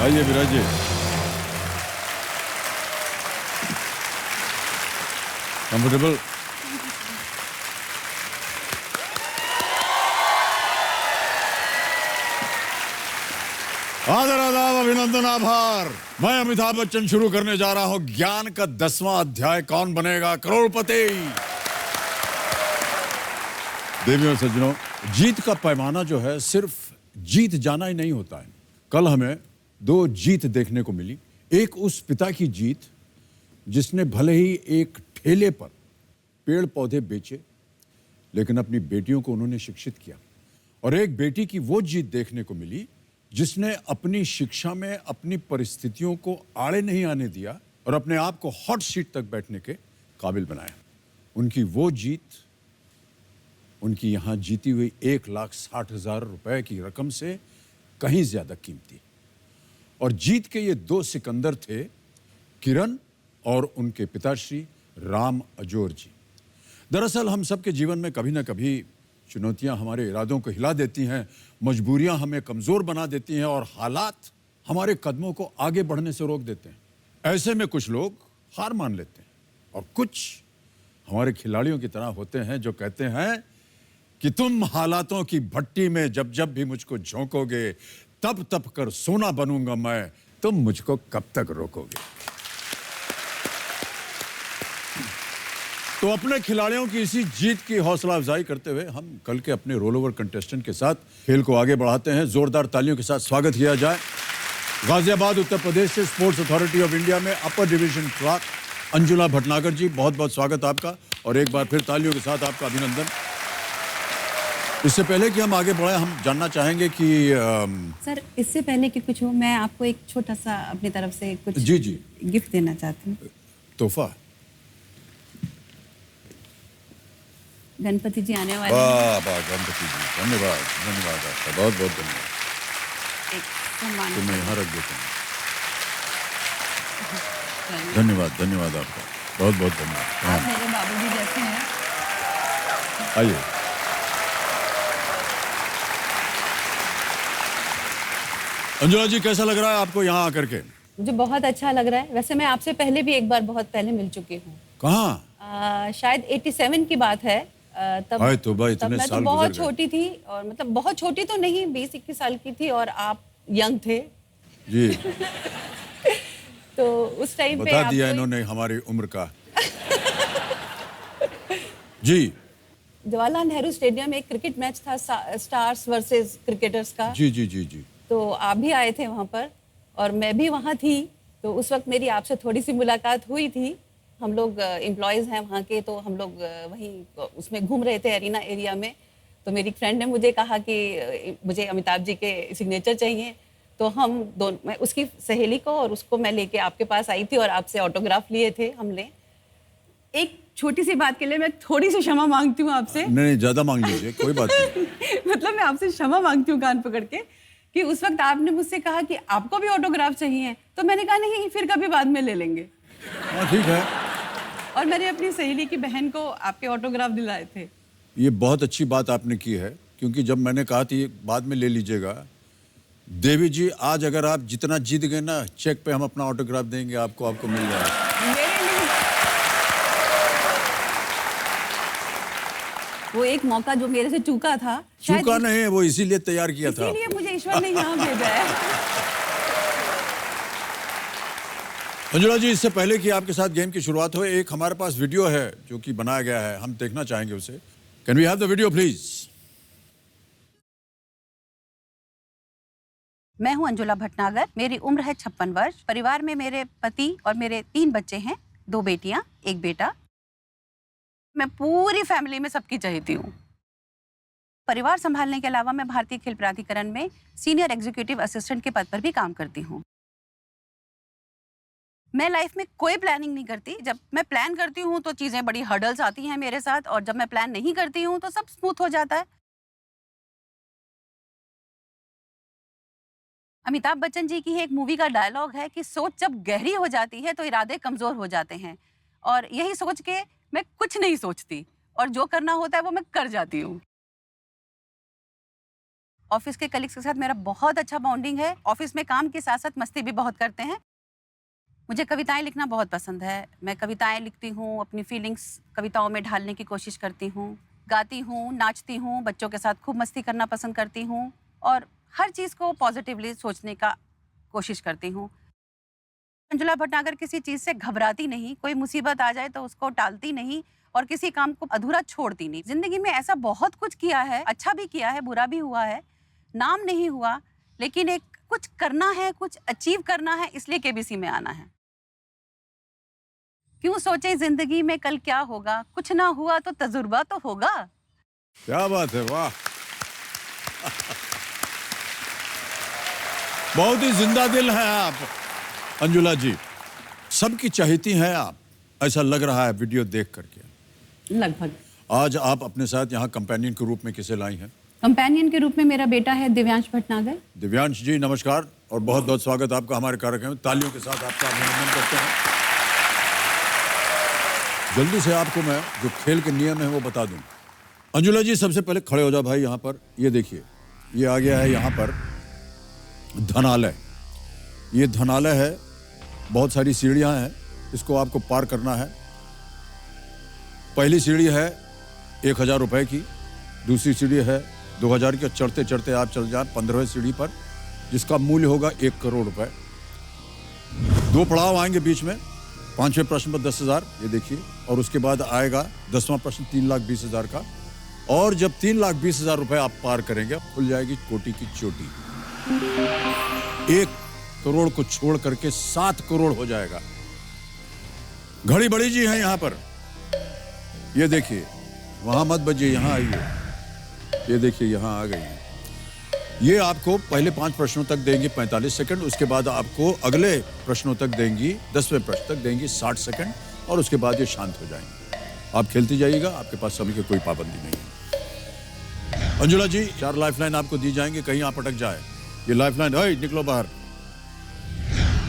आइए विराज जी। कंफर्टेबल? आदर आदाब, अभिनंदन, आभार। मैं अमिताभ बच्चन शुरू करने जा रहा हूं ज्ञान का 10वां अध्याय, कौन बनेगा करोड़पति। देवियों और सज्जनों, जीत का पैमाना जो है सिर्फ जीत जाना ही नहीं होता है। कल हमें 2 जीत देखने को मिली। एक उस पिता की जीत जिसने भले ही एक ठेले पर पेड़ पौधे बेचे, लेकिन अपनी बेटियों को उन्होंने शिक्षित किया। और एक बेटी की वो जीत देखने को मिली जिसने अपनी शिक्षा में अपनी परिस्थितियों को आड़े नहीं आने दिया और अपने आप को हॉट सीट तक बैठने के काबिल बनाया। उनकी वो जीत उनकी यहां जीती हुई 1,60,000 रुपए की रकम से कहीं ज्यादा कीमती। और जीत के ये 2 सिकंदर थे, किरण और उनके पिताश्री राम अजोर जी। दरअसल हम सबके जीवन में कभी ना कभी चुनौतियां हमारे इरादों को हिला देती हैं, मजबूरियां हमें कमजोर बना देती हैं और हालात हमारे कदमों को आगे बढ़ने से रोक देते हैं। ऐसे में कुछ लोग हार मान लेते हैं और कुछ हमारे खिलाड़ियों की तरह होते हैं जो कहते हैं कि तुम हालातों की भट्टी में जब जब भी मुझको झोंकोगे, तब तब कर सोना बनूंगा मैं, तुम मुझको कब तक रोकोगे। तो अपने खिलाड़ियों की इसी जीत की हौसला अफजाई करते हुए हम कल के अपने रोल ओवर कंटेस्टेंट के साथ खेल को आगे बढ़ाते हैं। जोरदार तालियों के साथ स्वागत किया जाए गाजियाबाद उत्तर प्रदेश से स्पोर्ट्स अथॉरिटी ऑफ इंडिया में upper division clerk Anjula Bhatnagar ji. बहुत बहुत स्वागत आपका और एक बार फिर तालियों के साथ आपका अभिनंदन। इससे पहले कि हम आगे बढ़े, हम जानना चाहेंगे कि सर, इससे पहले कि कुछ हो, मैं आपको एक छोटा सा अपनी तरफ से कुछ जी गिफ्ट देना चाहती हूँ। तोहफा? गणपति जी आने वाले हैं। वाह वाह, गणपति जी, धन्यवाद धन्यवाद आपका, बहुत बहुत धन्यवाद। एक सम्मान तो मैं यहाँ रख देता हूँ। धन्यवाद धन्यवाद आपका, बहुत बहुत धन्यवाद। आप मेरे बाबूजी जैसे हैं। आइए। अंजुला जी, कैसा लग रहा है आपको यहाँ आकर के? मुझे बहुत अच्छा लग रहा है। वैसे मैं आपसे पहले भी एक बार बहुत पहले मिल चुकी हूँ। कहाँ? शायद 87 की बात है। तब तो तब मैं तो बहुत छोटी थी, और मतलब बहुत छोटी तो नहीं, 20-21 साल की थी और आप यंग थे जी। तो उस टाइम पे बता दिया इन्होंने हमारी उम्र का। जी। जवाहरलाल नेहरू स्टेडियम में एक क्रिकेट मैच था, स्टार्स वर्सेस क्रिकेटर्स का। जी जी जी जी। तो आप भी आए थे वहाँ पर और मैं भी वहाँ थी। तो उस वक्त मेरी आपसे थोड़ी सी मुलाकात हुई थी। हम लोग एम्प्लॉयज़ हैं वहाँ के, तो हम लोग वहीं उसमें घूम रहे थे एरिना एरिया में। तो मेरी फ्रेंड ने मुझे कहा कि मुझे अमिताभ जी के सिग्नेचर चाहिए। तो हम दोनों, मैं उसकी सहेली को और उसको मैं लेके आपके पास आई थी और आपसे ऑटोग्राफ लिए थे हमने। एक छोटी सी बात के लिए मैं थोड़ी सी क्षमा मांगती हूँ आपसे। नहीं, ज्यादा मांग लीजिए, कोई बात नहीं। मतलब मैं आपसे क्षमा मांगती हूँ कान पकड़ के कि उस वक्त आपने मुझसे कहा कि आपको भी ऑटोग्राफ चाहिए, तो मैंने कहा नहीं, फिर कभी बाद में ले लेंगे। हाँ ठीक है। और मैंने अपनी सहेली की बहन को आपके ऑटोग्राफ दिलाए थे। ये बहुत अच्छी बात आपने की है, क्योंकि जब मैंने कहा थी बाद में ले लीजिएगा, देवी जी आज अगर आप जितना जीत गए ना, चेक पे हम अपना ऑटोग्राफ देंगे आपको, आपको मिल जाएगा। मेरे लिए वो एक मौका जो मेरे से चूका था, चूका नहीं है वो, इसीलिए तैयार किया था। इसीलिए मुझे ईश्वर ने यहाँ भेजा है। अंजुला जी, इससे पहले कि आपके साथ गेम की शुरुआत हो, एक हमारे पास वीडियो है जो कि बनाया गया है, हम देखना चाहेंगे उसे। Can we have the video please? मैं हूं अंजुला भटनागर, मेरी उम्र है 56 वर्ष। परिवार में मेरे पति और मेरे 3 बच्चे हैं, 2 बेटियां, 1 बेटा। मैं पूरी फैमिली में सबकी चहेती हूँ। परिवार संभालने के अलावा मैं भारतीय खेल प्राधिकरण में सीनियर एग्जीक्यूटिव असिस्टेंट के पद पर भी काम करती हूँ। मैं लाइफ में कोई प्लानिंग नहीं करती। जब मैं प्लान करती हूँ तो चीजें बड़ी हर्डल्स आती हैं मेरे साथ, और जब मैं प्लान नहीं करती हूँ तो सब स्मूथ हो जाता है। अमिताभ बच्चन जी की ही एक मूवी का डायलॉग है कि सोच जब गहरी हो जाती है तो इरादे कमजोर हो जाते हैं, और यही सोच के मैं कुछ नहीं सोचती और जो करना होता है वो मैं कर जाती हूँ। ऑफिस के कलीग्स के साथ मेरा बहुत अच्छा बॉन्डिंग है। ऑफिस में काम के साथ साथ मस्ती भी बहुत करते हैं। मुझे कविताएं लिखना बहुत पसंद है। मैं कविताएं लिखती हूँ, अपनी फीलिंग्स कविताओं में ढालने की कोशिश करती हूँ, गाती हूँ, नाचती हूँ, बच्चों के साथ खूब मस्ती करना पसंद करती हूँ और हर चीज़ को पॉजिटिवली सोचने का कोशिश करती हूँ। अंजुला भटनागर किसी चीज़ से घबराती नहीं, कोई मुसीबत आ जाए तो उसको टालती नहीं और किसी काम को अधूरा छोड़ती नहीं। जिंदगी में ऐसा बहुत कुछ किया है, अच्छा भी किया है, बुरा भी हुआ है, नाम नहीं हुआ, लेकिन एक कुछ करना है, कुछ अचीव करना है, इसलिए केबीसी में आना है। क्यों सोचे जिंदगी में कल क्या होगा, कुछ ना हुआ तो तजुर्बा तो होगा। क्या बात है, वाह। बहुत ही जिंदा दिल है आप अंजुला जी, सबकी चहेती हैं आप, ऐसा लग रहा है वीडियो देख करके। लगभग। आज आप अपने साथ यहाँ कंपेनियन के रूप में किसे लाई हैं? कंपेनियन के रूप में मेरा बेटा है दिव्यांश भटनागर। दिव्यांश जी नमस्कार और बहुत बहुत स्वागत आपका हमारे कार्यक्रम में। तालियों के साथ आपका अभिनंदन करते हैं। जल्दी से आपको मैं जो खेल के नियम है वो बता दूं। अंजुला जी सबसे पहले खड़े हो जाओ भाई यहाँ पर। ये देखिए, ये आ गया है यहाँ पर धनालय। ये धनालय है, बहुत सारी सीढ़ियाँ हैं, इसको आपको पार करना है। पहली सीढ़ी है 1000 रुपए की, दूसरी सीढ़ी है 2000 की और चढ़ते चढ़ते आप चल जाए 15वें सीढ़ी पर, जिसका मूल्य होगा 1 करोड़ रुपए। 2 पड़ाव आएंगे बीच में। 5वें प्रश्न पर 10,000, ये देखिए, और उसके बाद आएगा 10वां प्रश्न 3,20,000 का। और जब 3,20,000 रुपए आप पार करेंगे, खुल जाएगी कोटी की चोटी। 1 करोड़ को छोड़ करके 7 करोड़ हो जाएगा। घड़ी बड़ी जी है यहाँ पर, ये देखिए, वहां मत बजिए, यहाँ आइए, ये देखिए यहाँ आ गई है। ये आपको पहले 5 प्रश्नों तक देंगी 45 सेकंड, उसके बाद आपको अगले प्रश्नों तक देंगी, 10वें प्रश्न तक देंगी 60 सेकंड, और उसके बाद ये शांत हो जाएंगे। आप खेलती जाइएगा, आपके पास समय की कोई पाबंदी नहीं है। अंजुला जी 4 लाइफलाइन आपको दी जाएंगे, कहीं आप अटक जाए। ये लाइफलाइन, ओए निकलो बाहर।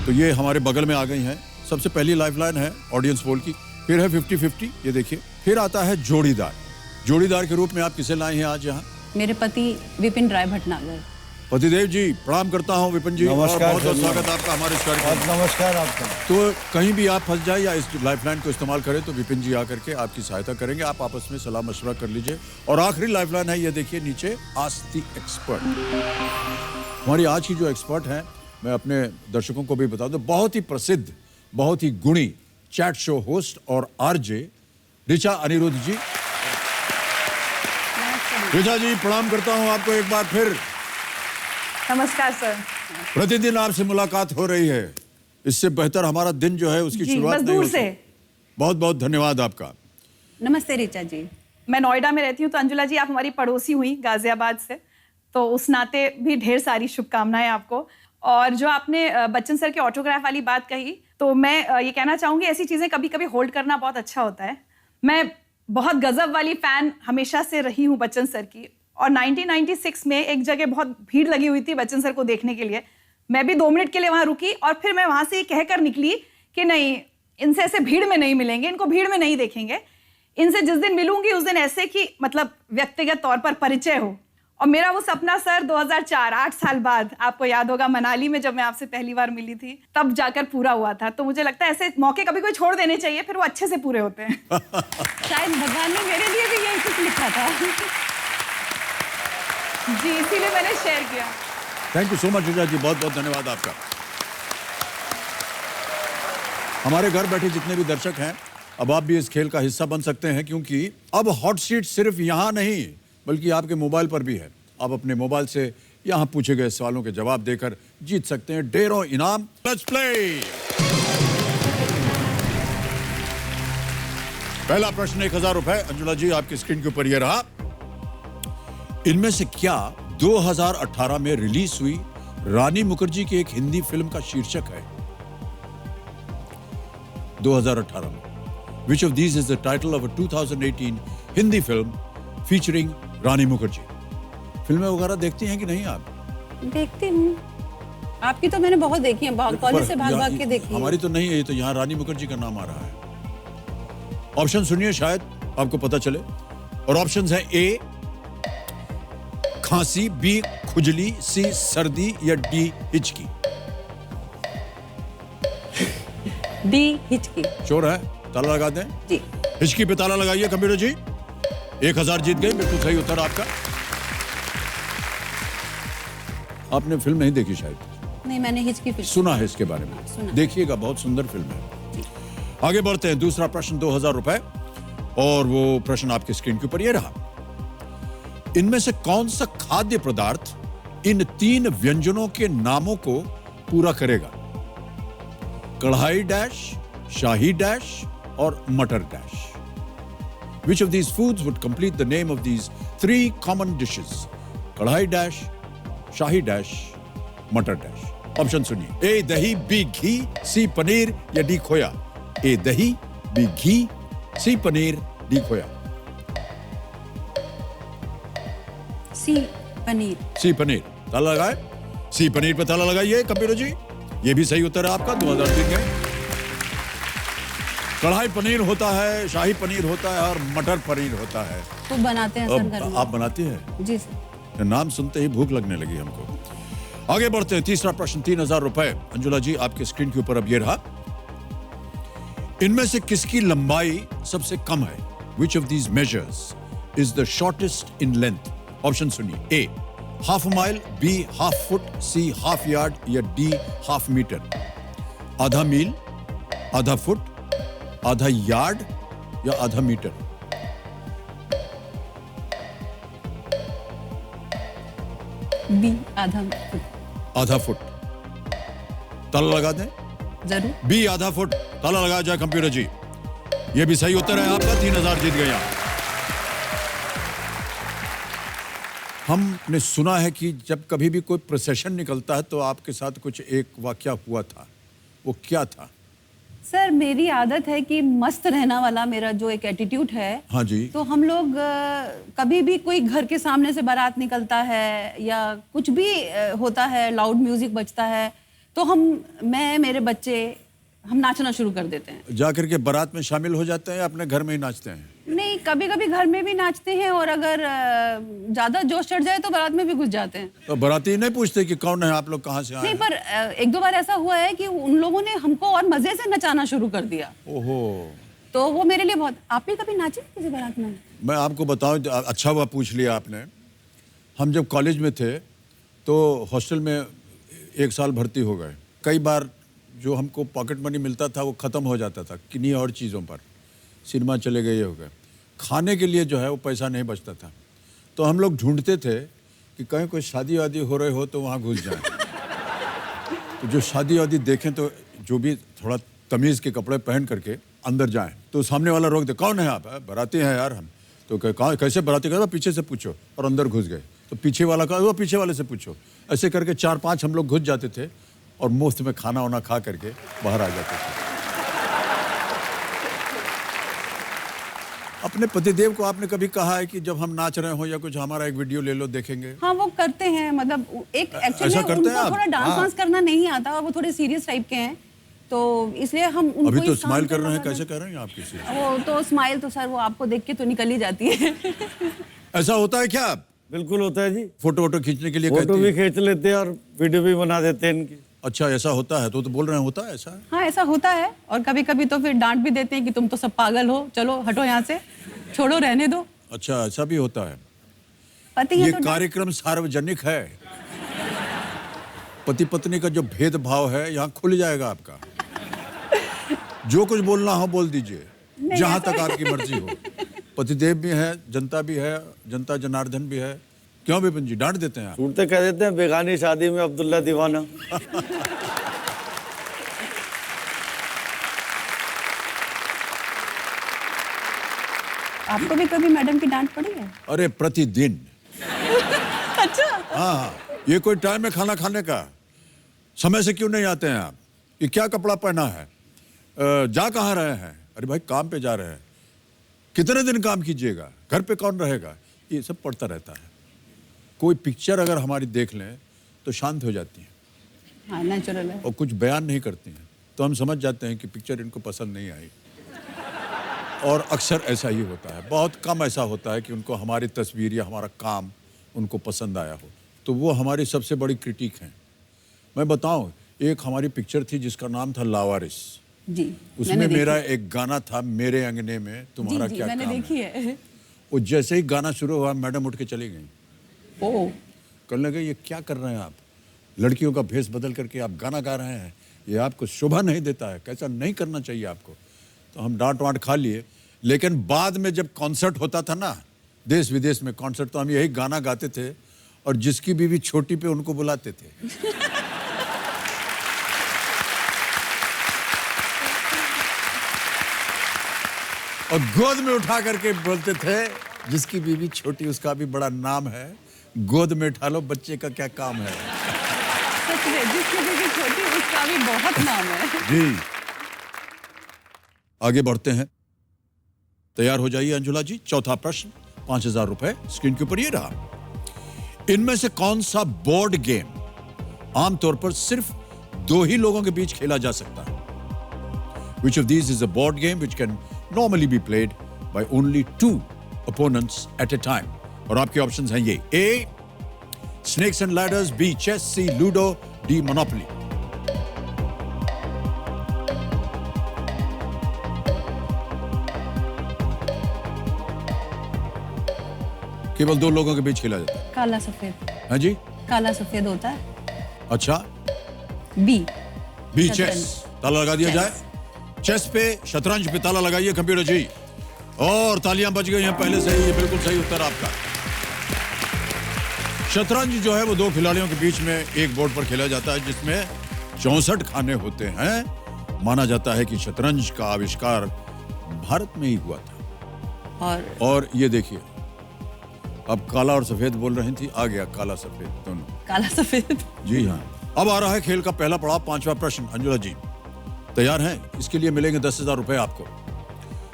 तो ये हमारे बगल में आ गई हैं। सबसे पहली लाइफलाइन है ऑडियंस पोल की, फिर है 50-50, ये देखिए, फिर आता है जोड़ीदार। जोड़ीदार के रूप में आप किसे लाए हैं आज यहाँ? मेरे पति विपिन राय भटनागर। पतिदेव जी प्रणाम करता हूँ विपिन जी, नमस्कार, और बहुत बहुत स्वागत आपका हमारे इस कार्यक्रम में। नमस्कार आपका। तो कहीं भी आप फंस जाए या इस लाइफलाइन को इस्तेमाल करें तो विपिन जी आकर के आपकी सहायता करेंगे। आप आपस में सलाह मशवरा कर लीजिए। और आखिरी लाइफलाइन है, ये देखिए नीचे, आस्क द एक्सपर्ट। हमारी आज की जो एक्सपर्ट हैं, मैं अपने दर्शकों को भी बता दूं, बहुत ही प्रसिद्ध, बहुत ही गुणी चैट शो होस्ट और आरजे ऋचा अनिरुद्ध जी। ऋचा जी प्रणाम करता हूं आपको एक बार फिर। नमस्कार सर। प्रतिदिन आपसे मुलाकात हो रही है, इससे बेहतर हमारा दिन जो है उसकी जी, शुरुआत बस नहीं दूर होती। से। बहुत बहुत धन्यवाद आपका। नमस्ते ऋचा जी। मैं नोएडा में रहती हूँ, तो अंजुला जी आप हमारी पड़ोसी हुई गाजियाबाद से, तो उस नाते भी ढेर सारी शुभकामनाएं आपको। और जो आपने बच्चन सर के ऑटोग्राफ वाली बात कही, तो मैं ये कहना चाहूँगी, ऐसी चीज़ें कभी कभी होल्ड करना बहुत अच्छा होता है। मैं बहुत गजब वाली फ़ैन हमेशा से रही हूँ बच्चन सर की, और 1996 में एक जगह बहुत भीड़ लगी हुई थी बच्चन सर को देखने के लिए। मैं भी 2 मिनट के लिए वहाँ रुकी और फिर मैं वहाँ से ये कहकर निकली कि नहीं, इनसे ऐसे भीड़ में नहीं मिलेंगे, इनको भीड़ में नहीं देखेंगे, इनसे जिस दिन मिलूंगी उस दिन ऐसे कि मतलब व्यक्तिगत तौर पर परिचय हो। और मेरा वो सपना सर 2004, 8 साल बाद, आपको याद होगा मनाली में जब मैं आपसे पहली बार मिली थी, तब जाकर पूरा हुआ था। तो मुझे लगता है ऐसे मौके कभी कोई छोड़ देने चाहिए, फिर वो अच्छे से पूरे होते हैं। शायद भगवान ने मेरे लिए भी यही कुछ लिखा था। जी, इसीलिए मैंने शेयर किया। Thank you so much Richa ji, बहुत बहुत धन्यवाद आपका। हमारे घर बैठे जितने भी दर्शक हैं, अब आप भी इस खेल का हिस्सा बन सकते हैं, क्योंकि अब हॉट सीट सिर्फ यहाँ नहीं बल्कि आपके मोबाइल पर भी है। आप अपने मोबाइल से यहाँ पूछे गए सवालों के जवाब देकर जीत सकते हैं ढेरों इनाम। Let's play. पहला प्रश्न 1000 रुपए। अंजुला जी आपकी स्क्रीन के ऊपर ये रहा। इनमें से क्या 2018 में रिलीज हुई रानी मुखर्जी की एक हिंदी फिल्म का शीर्षक है? 2018 में Which of these is the title of a 2018 Hindi film featuring रानी मुखर्जी? फिल्में वगैरह देखती हैं कि नहीं आप? देखती हूँ, आपकी तो मैंने बहुत देखी है, कॉलेज से भाग भाग के देखी है। हमारी तो नहीं है, ये तो यहाँ रानी मुखर्जी का नाम आ रहा है। ऑप्शन सुनिए, शायद आपको पता चले। और ऑप्शंस हैं: ए खांसी, बी खुजली, सी सर्दी या डी हिचकी? डी हिचकी। श्योर है? ताला लगा दें? जी। हिचकी पे ताला लगाइए कंप्यूटर जी। 1000 जीत गए, बिल्कुल सही उत्तर आपका। आपने फिल्म नहीं देखी शायद? नहीं, मैंने हिचकी फिल्म सुना है इसके बारे में। सुना। देखिएगा, बहुत सुंदर फिल्म है। आगे बढ़ते हैं। दूसरा प्रश्न 2000 रुपए, और वो प्रश्न आपके स्क्रीन के ऊपर ये रहा। इनमें से कौन सा खाद्य पदार्थ इन 3 व्यंजनों के नामों को पूरा करेगा? कढ़ाई डैश, शाही डैश और मटर dash. Which of these foods would complete the name of these 3 common dishes? कढ़ाई डैश, शाही डैश, मटर डैश। ऑप्शन सुनिए। ए दही, बी घी, सी पनीर या डी खोया? ए दही, बी घी, सी पनीर, डी खोया? सी पनीर। सी पनीर। ताला लगाए? सी पनीर पे ताला लगाइए कंप्यूटर जी। ये भी सही उत्तर है आपका। 2000 जीत गए। कढ़ाई पनीर होता है, शाही पनीर होता है और मटर पनीर होता है। तो बनाते हैं सर घर में। आप बनाती हैं? जी सर। नाम सुनते ही भूख लगने लगी हमको। आगे बढ़ते हैं। तीसरा प्रश्न 3000 रुपए। अंजुला जी, आपके स्क्रीन के ऊपर अब ये रहा। इनमें से किसकी लंबाई सबसे कम है? Which of these measures is the shortest in length? Option सुनिए। A half mile, B half foot, C half yard या डी हाफ मीटर? आधा मील, आधा फुट, आधा यार्ड या आधा मीटर? बी आधा फुट। आधा फुट। ताला लगा दें? जरूर। बी आधा फुट। ताला लगाया जाए कंप्यूटर जी। यह भी सही उत्तर है आपका। 3000 जीत गए आप। हमने सुना है कि जब कभी भी कोई प्रोसेशन निकलता है तो आपके साथ कुछ एक वाकया हुआ था, वो क्या था? सर, मेरी आदत है कि मस्त रहना वाला मेरा जो एक एटीट्यूड है। हाँ जी। तो हम लोग कभी भी कोई घर के सामने से बारात निकलता है या कुछ भी होता है, लाउड म्यूजिक बजता है, तो मैं मेरे बच्चे हम नाचना शुरू कर देते हैं। जाकर के बारात में शामिल हो जाते हैं या अपने घर में ही नाचते हैं? नहीं, कभी कभी घर में भी नाचते हैं और अगर ज्यादा जोश चढ़ जाए तो बारात में भी घुस जाते हैं। तो बाराती नहीं पूछते कि कौन है आप लोग, कहाँ से आए नहीं, हैं? पर एक दो बार ऐसा हुआ है कि उन लोगों ने हमको और मजे से नचाना शुरू कर दिया। ओहो। तो वो मेरे लिए बहुत। आप भी कभी नाचे किसी बारात में? मैं आपको बताऊं, अच्छा हुआ पूछ लिया आपने। हम जब कॉलेज में थे तो हॉस्टल में 1 साल भर्ती हो गए। कई बार जो हमको पॉकेट मनी मिलता था वो ख़त्म हो जाता था किन्हीं और चीज़ों पर। सिनेमा चले गए, ये हो गए। खाने के लिए जो है वो पैसा नहीं बचता था। तो हम लोग ढूंढते थे कि कहीं कोई शादी वादी हो रहे हो तो वहाँ घुस जाएं। तो जो शादी वादी देखें तो जो भी थोड़ा तमीज़ के कपड़े पहन करके अंदर जाएं। तो सामने वाला रोक दे, कौन है आप? बाराती हैं यार हम। तो कहाँ, कैसे बाराती? कहते पीछे से पूछो, और अंदर घुस गए। तो पीछे वाला कहा, वो पीछे वाले से पूछो। ऐसे करके 4-5 हम लोग घुस जाते थे और मुफ्त में खाना वाना खा करके बाहर आ जाते थे। अपने पतिदेव को आपने कभी कहा है कि जब हम नाच रहे हो या कुछ हमारा एक वीडियो ले लो, देखेंगे? हाँ, वो करते हैं। मतलब एक एक्चुअली ऐसा करते हैं उनको आप? थोड़ा डांस वांस करना नहीं आता और वो थोड़े सीरियस टाइप के हैं, तो इसलिए हम उनको अभी तो इस काम स्माइल पे कर रहे हैं, लगा कैसे कर रहे हैं आप किसी? वो तो स्माइल तो सर वो आपको देख के तो निकल ही जाती है। ऐसा होता है क्या? बिल्कुल होता है जी। फोटो वोटो खींचने के लिए फोटो कहती भी है? खींच लेते हैं और वीडियो भी बना देते हैं इनकी। अच्छा, ऐसा होता है? तो बोल रहे हैं होता है ऐसा? हाँ, ऐसा होता है। और कभी कभी तो फिर डांट भी देते हैं कि तुम तो सब पागल हो, चलो हटो यहाँ से, छोड़ो, रहने दो। अच्छा, ऐसा भी होता है। पति ये है तो कार्यक्रम सार्वजनिक है। पति पत्नी का जो भेदभाव है यहाँ खुल जाएगा आपका। जो कुछ बोलना हो बोल दीजिए, जहां तक आपकी मर्जी हो। पतिदेव भी है, जनता भी है, जनता जनार्दन भी है। क्यों विपिन जी डांट देते हैं आप? छूटते कह देते हैं बेगानी शादी में अब्दुल्ला दीवाना। आपको भी कभी मैडम की डांट पड़ी है? अरे प्रतिदिन। अच्छा। हाँ, ये कोई टाइम है खाना खाने का? समय से क्यों नहीं आते हैं आप? ये क्या कपड़ा पहना है? जा कहाँ रहे हैं? अरे भाई काम पे जा रहे हैं। कितने दिन काम कीजिएगा? घर पे कौन रहेगा? ये सब पड़ता रहता है। कोई पिक्चर अगर हमारी देख लें तो शांत हो जाती है। हाँ, नेचुरल है। और कुछ बयान नहीं करती हैं तो हम समझ जाते हैं कि पिक्चर इनको पसंद नहीं आई। और अक्सर ऐसा ही होता है। बहुत कम ऐसा होता है कि उनको हमारी तस्वीर या हमारा काम उनको पसंद आया हो। तो वो हमारी सबसे बड़ी क्रिटिक हैं। मैं बताऊं, एक हमारी पिक्चर थी जिसका नाम था लावारिस। जी, उसमें मैंने मेरा एक गाना था, मेरे अंगने में तुम्हारा जी, क्या मैंने काम देखी है। है। वो जैसे ही गाना शुरू हुआ, मैडम उठ के चली गई। ओह, कहने लगे ये क्या कर रहे हैं आप, लड़कियों का भेष बदल करके आप गाना गा रहे हैं, ये आपको शोभा नहीं देता है, कैसा नहीं करना चाहिए आपको। तो हम डांट वांट खा लिए। लेकिन बाद में जब कॉन्सर्ट होता था ना, देश विदेश में कॉन्सर्ट, तो हम यही गाना गाते थे और जिसकी बीवी छोटी पे उनको बुलाते थे। और गोद में उठा करके बोलते थे, जिसकी बीवी छोटी उसका भी बड़ा नाम है, गोद में उठा लो, बच्चे का क्या काम है। सच में जिसकी भी छोटी उसका भी बहुत नाम है। जी, आगे बढ़ते हैं। तैयार हो जाइए अंजुला जी। चौथा प्रश्न, 5,000 रुपए स्क्रीन के ऊपर ये रहा। इनमें से कौन सा बोर्ड गेम आमतौर पर सिर्फ 2 ही लोगों के बीच खेला जा सकता है? Which of these is a board game which can normally be played by only 2 opponents at a time? और आपके ऑप्शंस हैं ये: A. Snakes and Ladders, B. Chess, C. Ludo, D. Monopoly. केवल 2 लोगों के बीच खेला जाता है। काला सफेद, हाँ जी, काला सफेद होता है। अच्छा। बी, बी शतरंज। चेस, ताला लगा दिया जाए। चेस पे, शतरंज पे ताला लगाइए कंप्यूटर जी। और तालियां बज गई हैं पहले से ही, ये बिल्कुल सही उत्तर आपका। शतरंज जो है वो 2 खिलाड़ियों के बीच में एक बोर्ड पर खेला जाता है, जिसमें 64 खाने होते हैं। माना जाता है कि शतरंज का आविष्कार भारत में ही हुआ था। और ये देखिए, अब काला और सफेद बोल रही थी, आ गया काला सफेद दोनों। काला सफेद। जी हाँ। अब आ रहा है खेल का पहला पड़ाव, 5वां प्रश्न। अंजुला जी तैयार हैं? इसके लिए मिलेंगे 10,000 रुपए आपको।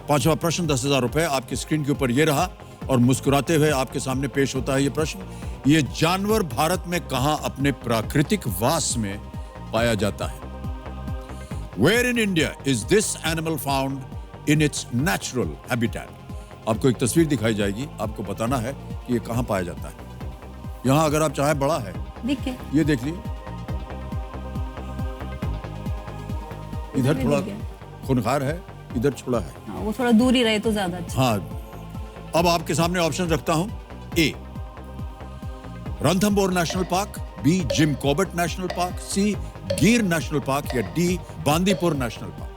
5वां प्रश्न, 10,000 रुपए आपकी स्क्रीन के ऊपर ये रहा। और मुस्कुराते हुए आपके सामने पेश होता है ये प्रश्न: ये जानवर भारत में कहां अपने प्राकृतिक वास में पाया जाता है? Where in India is this animal found in its natural habitat? आपको एक तस्वीर दिखाई जाएगी, आपको बताना है कि ये कहां पाया जाता है। यहां अगर आप चाहे बड़ा है, देखिए, ये देख लिए, इधर भी थोड़ा दिख गया। खूंखार है, इधर छोड़ा है। हाँ, वो थोड़ा दूर ही रहे तो ज्यादा अच्छा। हाँ, अब आपके सामने ऑप्शन रखता हूं: A. Ranthambore national park, B. Jim Corbett national park, C. Gir national park, या D. Bandipur national park.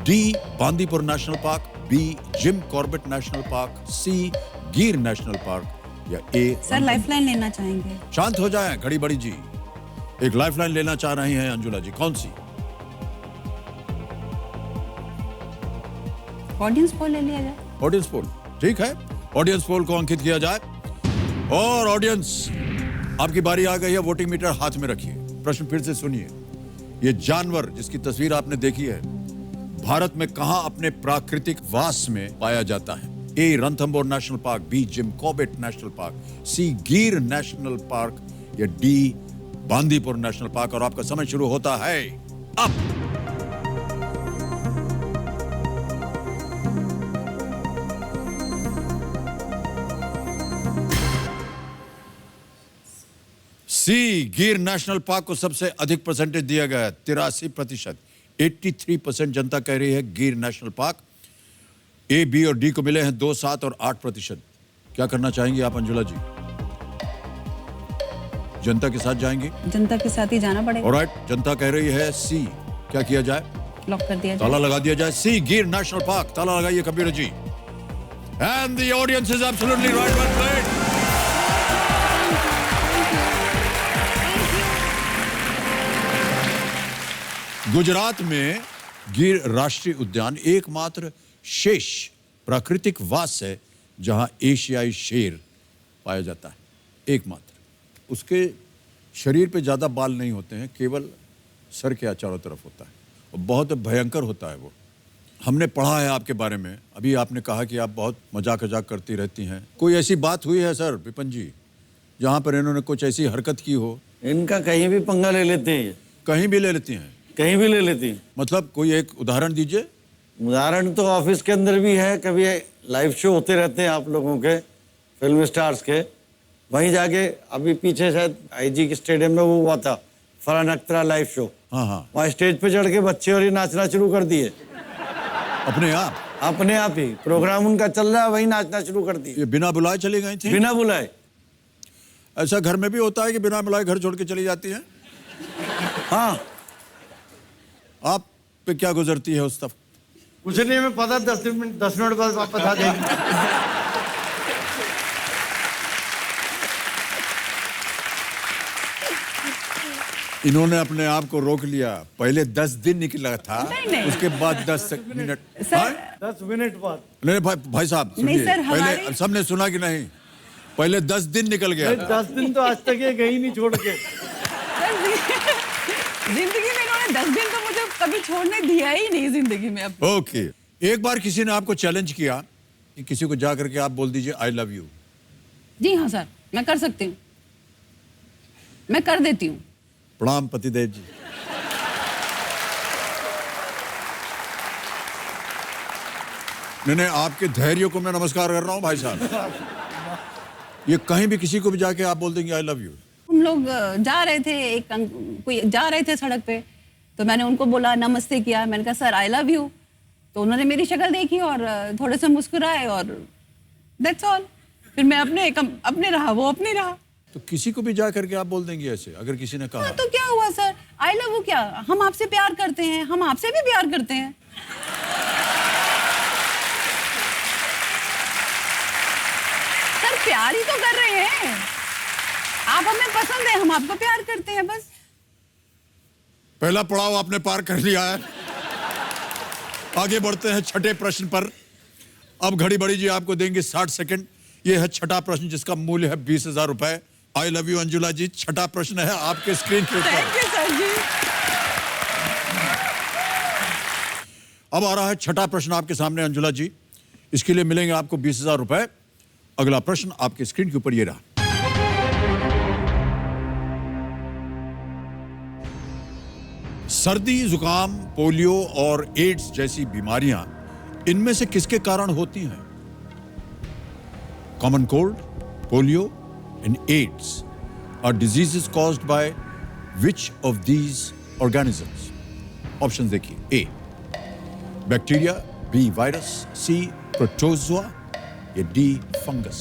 D. Bandipur national park, B. Jim Corbett national park, C. Gir national park, या ए. सर लाइफलाइन लेना चाहेंगे? शांत हो जाएं घड़ी बड़ी जी। एक लाइफलाइन लेना चाह रही हैं अंजुला जी, कौन सी? ऑडियंस पोल ले लिया जाए। ऑडियंस पोल, ठीक है, ऑडियंस पोल को अंकित किया जाए। और ऑडियंस, आपकी बारी आ गई है, वोटिंग मीटर हाथ में रखिए। प्रश्न फिर से सुनिए। ये जानवर जिसकी तस्वीर आपने देखी है, भारत में कहां अपने प्राकृतिक वास में पाया जाता है? A. Ranthambore national park, B. Jim Corbett national park, C. Gir national park, या डी. Bandipur national park. और आपका समय शुरू होता है अब। सी. गिर नेशनल पार्क को सबसे अधिक परसेंटेज दिया गया है, 83%। 83% जनता कह रही है गिर नेशनल पार्क। ए, बी और डी को मिले हैं 2, 7 और 8%। क्या करना चाहेंगे आप अंजुला जी? जनता के साथ जाएंगे? जनता के साथ ही जाना पड़ेगा। ऑलराइट, जनता कह रही है सी। क्या किया जाए? लॉक कर दिया जाए। ताला लगा दिया जाए। सी. गिर नेशनल पार्क, ताला लगाइए computer ji. And the audience is absolutely right, well played. Gujarat में गिर राष्ट्रीय उद्यान एकमात्र शेष प्राकृतिक वास है जहां एशियाई शेर पाया जाता है, एकमात्र। उसके शरीर पे ज्यादा बाल नहीं होते हैं, केवल सर के चारों तरफ होता है और बहुत भयंकर होता है वो। हमने पढ़ा है आपके बारे में, अभी आपने कहा कि आप बहुत मजाक करती रहती हैं। कोई ऐसी बात हुई है सर विपिन जी जहां पर इन्होंने कुछ ऐसी हरकत की हो? इनका कहीं भी पंगा ले लेते हैं ये। कहीं भी ले लेती हैं? कहीं भी ले लेती हैं। मतलब कोई एक उदाहरण दीजिए। उदाहरण तो ऑफिस के अंदर भी है, कभी लाइव शो होते रहते हैं आप लोगों के, फिल्म स्टार्स के, वहीं जाके अभी पीछे शायद आईजी के स्टेडियम में वो हुआ था फरहान अख्तर लाइव शो। हाँ हाँ, वहाँ स्टेज पे चढ़ के बच्चे और ये नाचना शुरू कर दिए अपने आप। अपने आप ही। प्रोग्राम उनका चल रहा है, वही नाचना शुरू कर दिए ये बिना बुलाए चली गई थी? बिना बुलाए। ऐसा घर में भी होता है कि बिना बुलाए घर छोड़ के चली जाती है? हाँ, आप पे क्या गुजरती है उस तब? कुछ नहीं, हमें पता 10 मिनट बाद वापस आ जाएगी। इन्होंने अपने आप को रोक लिया। पहले 10 दिन निकला था, नहीं। उसके बाद 10 मिनट। सर, हाँ? 10 मिनट बाद। नहीं भाई साहब नहीं सुनिए, सर, हमारे- पहले सबने सुना कि नहीं? पहले 10 दिन निकल गया था। 10 दिन तो आज तक ये गई नहीं छोड़ के। जिंदगी में इन्होंने 10 दिन तो मुझे कभी छोड़ने दिया ही नहीं जिंदगी में अब। ओके, एक बार किसी ने आपको चैलेंज किया कि किसी को जा करके आप बोल दीजिए आई लव यू। जी हाँ सर, मैं कर सकती हूँ, मैं कर देती हूँ। प्रणाम पतिदेव जी। नहीं, आपके धैर्य को मैं नमस्कार कर रहा हूं भाई साहब। ये कहीं भी किसी को भी जाके आप बोल देंगे आई लव यू। हम लोग जा रहे थे, कोई जा रहे थे सड़क पे, तो मैंने उनको बोला, नमस्ते किया, मैंने कहा सर आई लव यू। तो उन्होंने मेरी शक्ल देखी और थोड़े से मुस्कुराए और दैट्स ऑल। फिर मैं अपने रहा, वो अपनी रहा। तो किसी को भी जा करके आप बोल देंगे ऐसे, अगर किसी ने कहा? हाँ, तो क्या हुआ सर, आई लव यू क्या, हम आपसे प्यार करते हैं, हम आपसे भी प्यार करते हैं। सर प्यार ही तो कर रहे हैं, आप हमें पसंद है, हम आपको प्यार करते हैं, बस। पहला पड़ाव आपने पार कर लिया है। आगे बढ़ते हैं छठे प्रश्न पर। अब घड़ी बड़ी जी आपको देंगे 60 सेकंड। यह है छठा प्रश्न जिसका मूल्य है 20,000 रुपए। आई लव यू अंजुला जी। छठा प्रश्न है आपके स्क्रीन के ऊपर। थैंक यू सर जी। अब आ रहा है छठा प्रश्न आपके सामने अंजुला जी। इसके लिए मिलेंगे आपको 20,000 रुपए। अगला प्रश्न आपके स्क्रीन के ऊपर ये रहा। सर्दी, जुकाम, पोलियो और एड्स जैसी बीमारियां इनमें से किसके कारण होती हैं? Common cold, polio and AIDS are diseases caused by which of these organisms? Options देखिए। A bacteria, B virus, C protozoa या D fungus.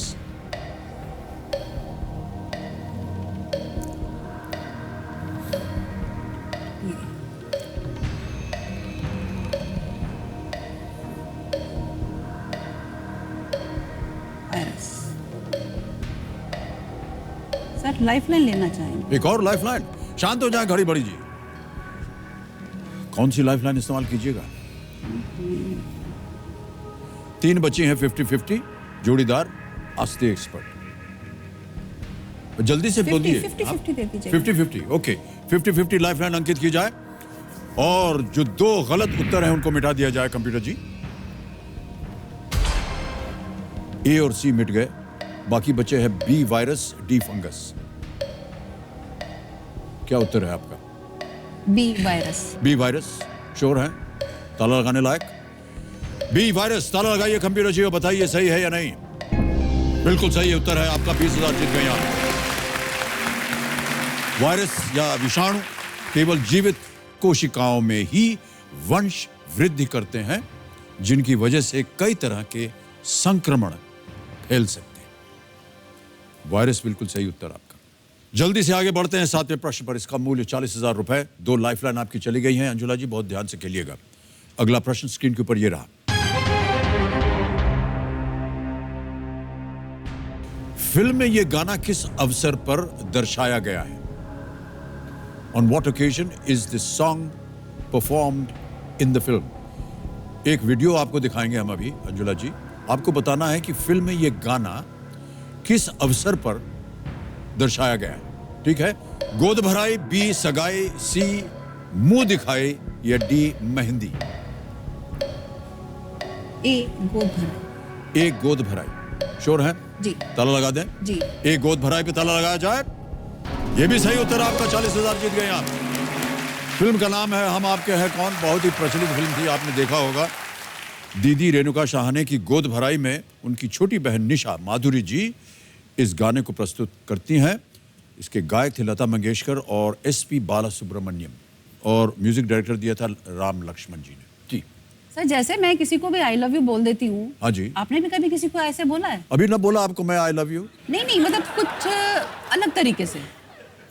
Virus. Sir lifeline लेना चाहेंगे? एक और लाइफलाइन। शांत हो जाए घड़ी बड़ी जी। कौन सी लाइफलाइन इस्तेमाल कीजिएगा? 3 बच्चे हैं 50-50 जोड़ीदार आस्ते एक्सपर्ट। जल्दी से बोलिए। 50-50 दे दीजिए। 50-50 ओके। 50-50 लाइफलाइन अंकित की जाए और जो 2 गलत उत्तर हैं उनको मिटा दिया जाए कंप्यूटर जी। ए और सी मिट गए, बाकी बचे हैं बी वायरस, डी फंगस। क्या उत्तर है आपका? B virus. B virus sure है? ताला लगाने लायक? बी वायरस, ताला लगाइए कंप्यूटर जी और बताइए सही है या नहीं। बिल्कुल सही उत्तर है आपका। 20,000 जीत गए आप। वायरस या विषाणु केवल जीवित कोशिकाओं में ही वंश वृद्धि करते हैं, जिनकी वजह से कई तरह के संक्रमण फैल सकते हैं। वायरस बिल्कुल सही उत्तर आपका। जल्दी से आगे बढ़ते हैं 7वें प्रश्न पर। इसका मूल्य 40,000 रुपए। 2 लाइफलाइन आपकी चली गई हैं अंजुला जी, बहुत ध्यान से खेलिएगा। अगला प्रश्न स्क्रीन के ऊपर ये रहा। फिल्म में यह गाना किस अवसर पर दर्शाया गया है? On what occasion is this song performed in the film? एक वीडियो आपको दिखाएंगे हम अभी अंजुला जी। आपको बताना है कि फिल्म में यह गाना किस अवसर पर दर्शाया गया है। ठीक है? गोद भराई, बी सगाई, सी मुंह दिखाई या डी मेहंदी। ए गोद भराई। एक गोद भराई श्योर है? जी ताला लगा दें जी। एक गोद भराई पे ताला लगाया जाए। यह भी सही उत्तर आपका। 40,000 जीत गए आप। फिल्म का नाम है हम आपके हैं कौन। बहुत ही प्रचलित फिल्म थी, आपने देखा होगा। दीदी रेणुका साहनी की गोद भराई में उनकी छोटी बहन निशा माधुरी जी इस गाने को प्रस्तुत करती हैं। इसके गायक थे लता मंगेशकर और एसपी बालासुब्रमण्यम और म्यूजिक डायरेक्टर दिया था राम लक्ष्मण जी ने। जी सर, जैसे मैं किसी को भी आई लव यू बोल देती हूँ, हाँ जी। आपने भी कभी किसी को ऐसे बोला है? अभी ना बोला आपको मैं आई लव यू? नहीं नहीं, मतलब कुछ अलग तरीके से।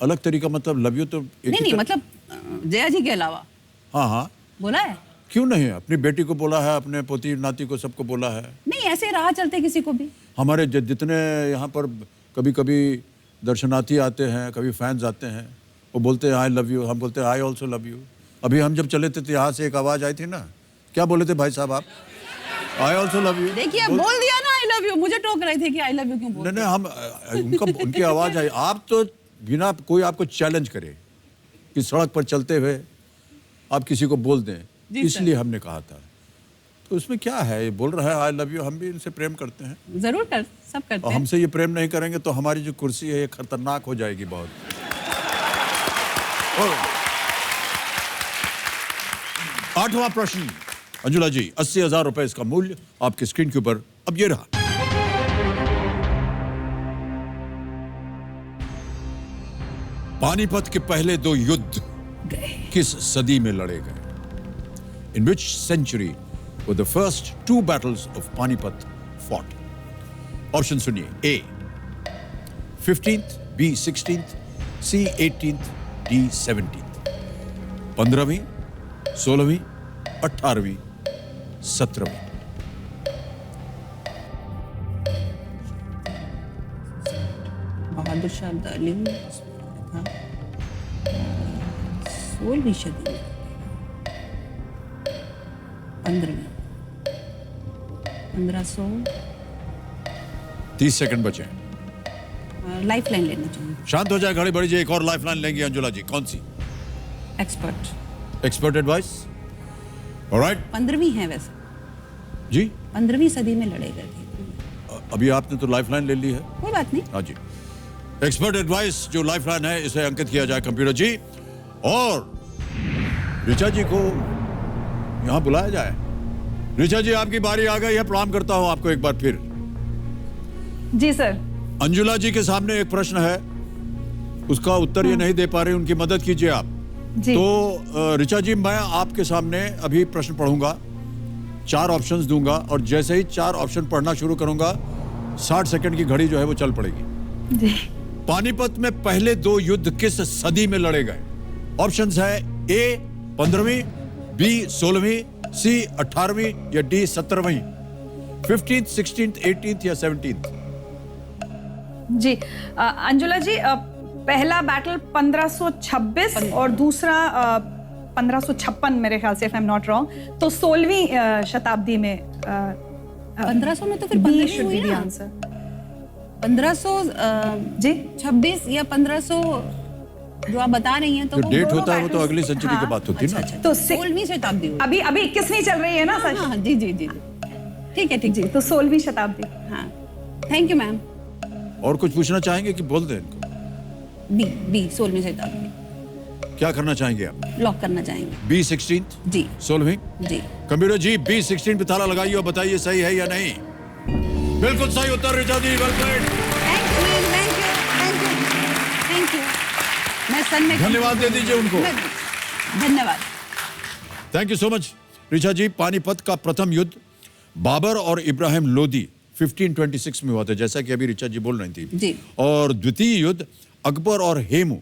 अलग तरीका मतलब लव यू तो एक नहीं ही नहीं, तरह- मतलब जया जी के अलावा हाँ हाँ, बोला है? क्यों नहीं, अपनी बेटी को बोला है, अपने पोती नाती को, सबको बोला है। नहीं, ऐसे राह चलते किसी को भी। हमारे जितने यहाँ पर कभी कभी दर्शनार्थी आते हैं, कभी फैंस आते हैं, वो बोलते हैं आई लव यू, हम बोलते हैं आई ऑल्सो लव यू। अभी हम जब चले थे तो यहाँ से एक आवाज़ आई थी ना, क्या बोले थे भाई साहब आप? I also love you. देखिए, बोल दिया ना आई लव यू, मुझे टोक रहे थे कि आई लव यू क्यों बोल नहीं नहीं, हम उनकी आवाज़ आई। आप तो बिना कोई आपको चैलेंज करे कि सड़क पर चलते हुए आप किसी को बोल दें, इसलिए हमने कहा था। तो उसमें क्या है, ये बोल रहा है आई लव यू, हम भी इनसे प्रेम करते हैं। जरूर कर, सब करते और हैं। हमसे ये प्रेम नहीं करेंगे तो हमारी जो कुर्सी है ये खतरनाक हो जाएगी बहुत। और 8वां प्रश्न अंजुला जी, 80,000 रुपए इसका मूल्य आपकी स्क्रीन के ऊपर अब ये रहा। पानीपत के पहले 2 युद्ध किस सदी में लड़े गए? In which century were the first 2 battles of Panipat fought? Option सुनिए, A 15th, B 16th, C 18th, D 17th। 15वीं, 16वीं, 18वीं, 17वीं। Bahadur Shah Abdali था 16वीं सदी में, 15वीं, 1500। 30 सेकंड बचे। लाइफ लाइन लेना चाहूँगी। शांत हो जाए, घड़ी बढ़ी जाए, एक और लाइफलाइन लेंगे अंजुला जी। कौन सी? एक्सपर्ट। Expert advice. ऑलराइट 15वीं है वैसे, जी। 15वीं सदी में लड़े गए थे। अभी आपने तो लाइफलाइन ले ली है। कोई बात नहीं। हाँ जी, एक्सपर्ट एडवाइस जो लाइफलाइन है इसे अंकित किया जाए कंप्यूटर जी, और ऋचा जी को यहां बुलाया जाए। ऋचा जी, आपकी बारी आ गई है, प्रणाम करता हूं आपको एक बार फिर। जी सर। अंजुला जी के सामने एक प्रश्न है, उसका उत्तर ये नहीं दे पा रहे, उनकी मदद कीजिए आप। जी। तो ऋचा जी, मैं आपके सामने अभी प्रश्न पढ़ूंगा, 4 ऑप्शंस दूंगा, और जैसे ही 4 ऑप्शन पढ़ना शुरू करूंगा 60 सेकंड की घड़ी जो है वो चल पड़ेगी। जी। पानीपत में पहले 2 युद्ध किस सदी में लड़े गए? ऑप्शंस है A 15वीं, B 16वीं, C 18वीं या D 17वीं। 15th, 16th, 18th या 17th। जी अंजुला जी, पहला बैटल 1526 और दूसरा 1556 मेरे ख्याल से, if I am not wrong. तो 16वीं शताब्दी में 1500 में तो फिर B 15वीं should हुई be the ना। answer। 1526 या 1500 जो आप बता रही हैं, तो जो वो डेट दोनों होता है वो तो battles- अगली सेंचुरी की बात होती है अच्छा ना। अच्छा, तो 16वीं शताब्दी हुई। अभी 21वीं चल रही है ना सर? हाँ, जी जी जी, ठीक है ठीक जी, तो 16वीं शताब्दी। हाँ, थैंक यू मैम। और कुछ पूछना चाहेंगे कि बोल दें इनको? बी 16वीं शताब्दी क्या करना चाहेंगे आप? लॉक करना चाहेंगे। B 16th, जी 16वीं। जी। कंप्यूटर जी, B 16 पे ताला लगाइए और बताइए सही है या नहीं। बिल्कुल सही उत्तर Richa ji, well played. Thank you thank you thank you thank you. मैं सन में धन्यवाद दे दीजिए उनको। धन्यवाद। Thank you so much Richa ji. Panipat का प्रथम युद्ध बाबर और इब्राहिम लोदी 1526 में हुआ था, जैसा कि अभी ऋचा जी बोल रही थी जी। और द्वितीय युद्ध अकबर और हेमू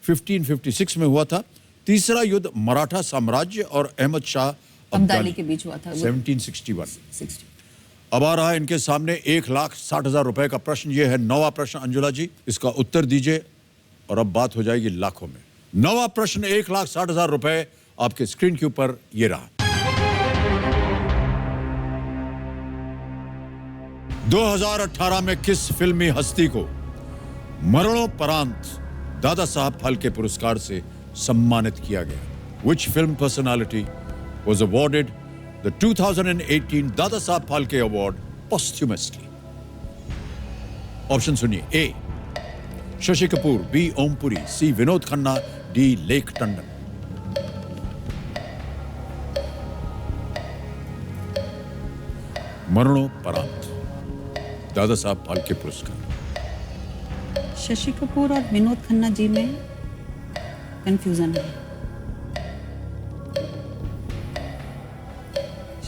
1556 में हुआ था। तीसरा युद्ध मराठा साम्राज्य और अहमद शाह अब्दाली के बीच हुआ था 1761। 60। अब आ रहा है इनके सामने 1,60,000 रुपए का प्रश्न। ये है 9वां प्रश्न अंजुला जी, इसका उत्तर दीजिए और अब बात हो जाएगी लाखों में। 9वां प्रश्न 1,60,000 रुपए आपके स्क्रीन के ऊपर ये रहा। 2018 में किस फिल्मी हस्ती को मरणोपरांत दादा साहब फाल्के पुरस्कार से सम्मानित किया गया? Which film personality was awarded the 2018 Dada Saheb Phalke award posthumously? Option सुनिए। A Shashi Kapoor, B Om Puri, C Vinod Khanna, D लेख टंडन। मरणोपरांत दादा साहब फाल्के पुरस्कार शशि कपूर और विनोद खन्ना जी में कंफ्यूजन है।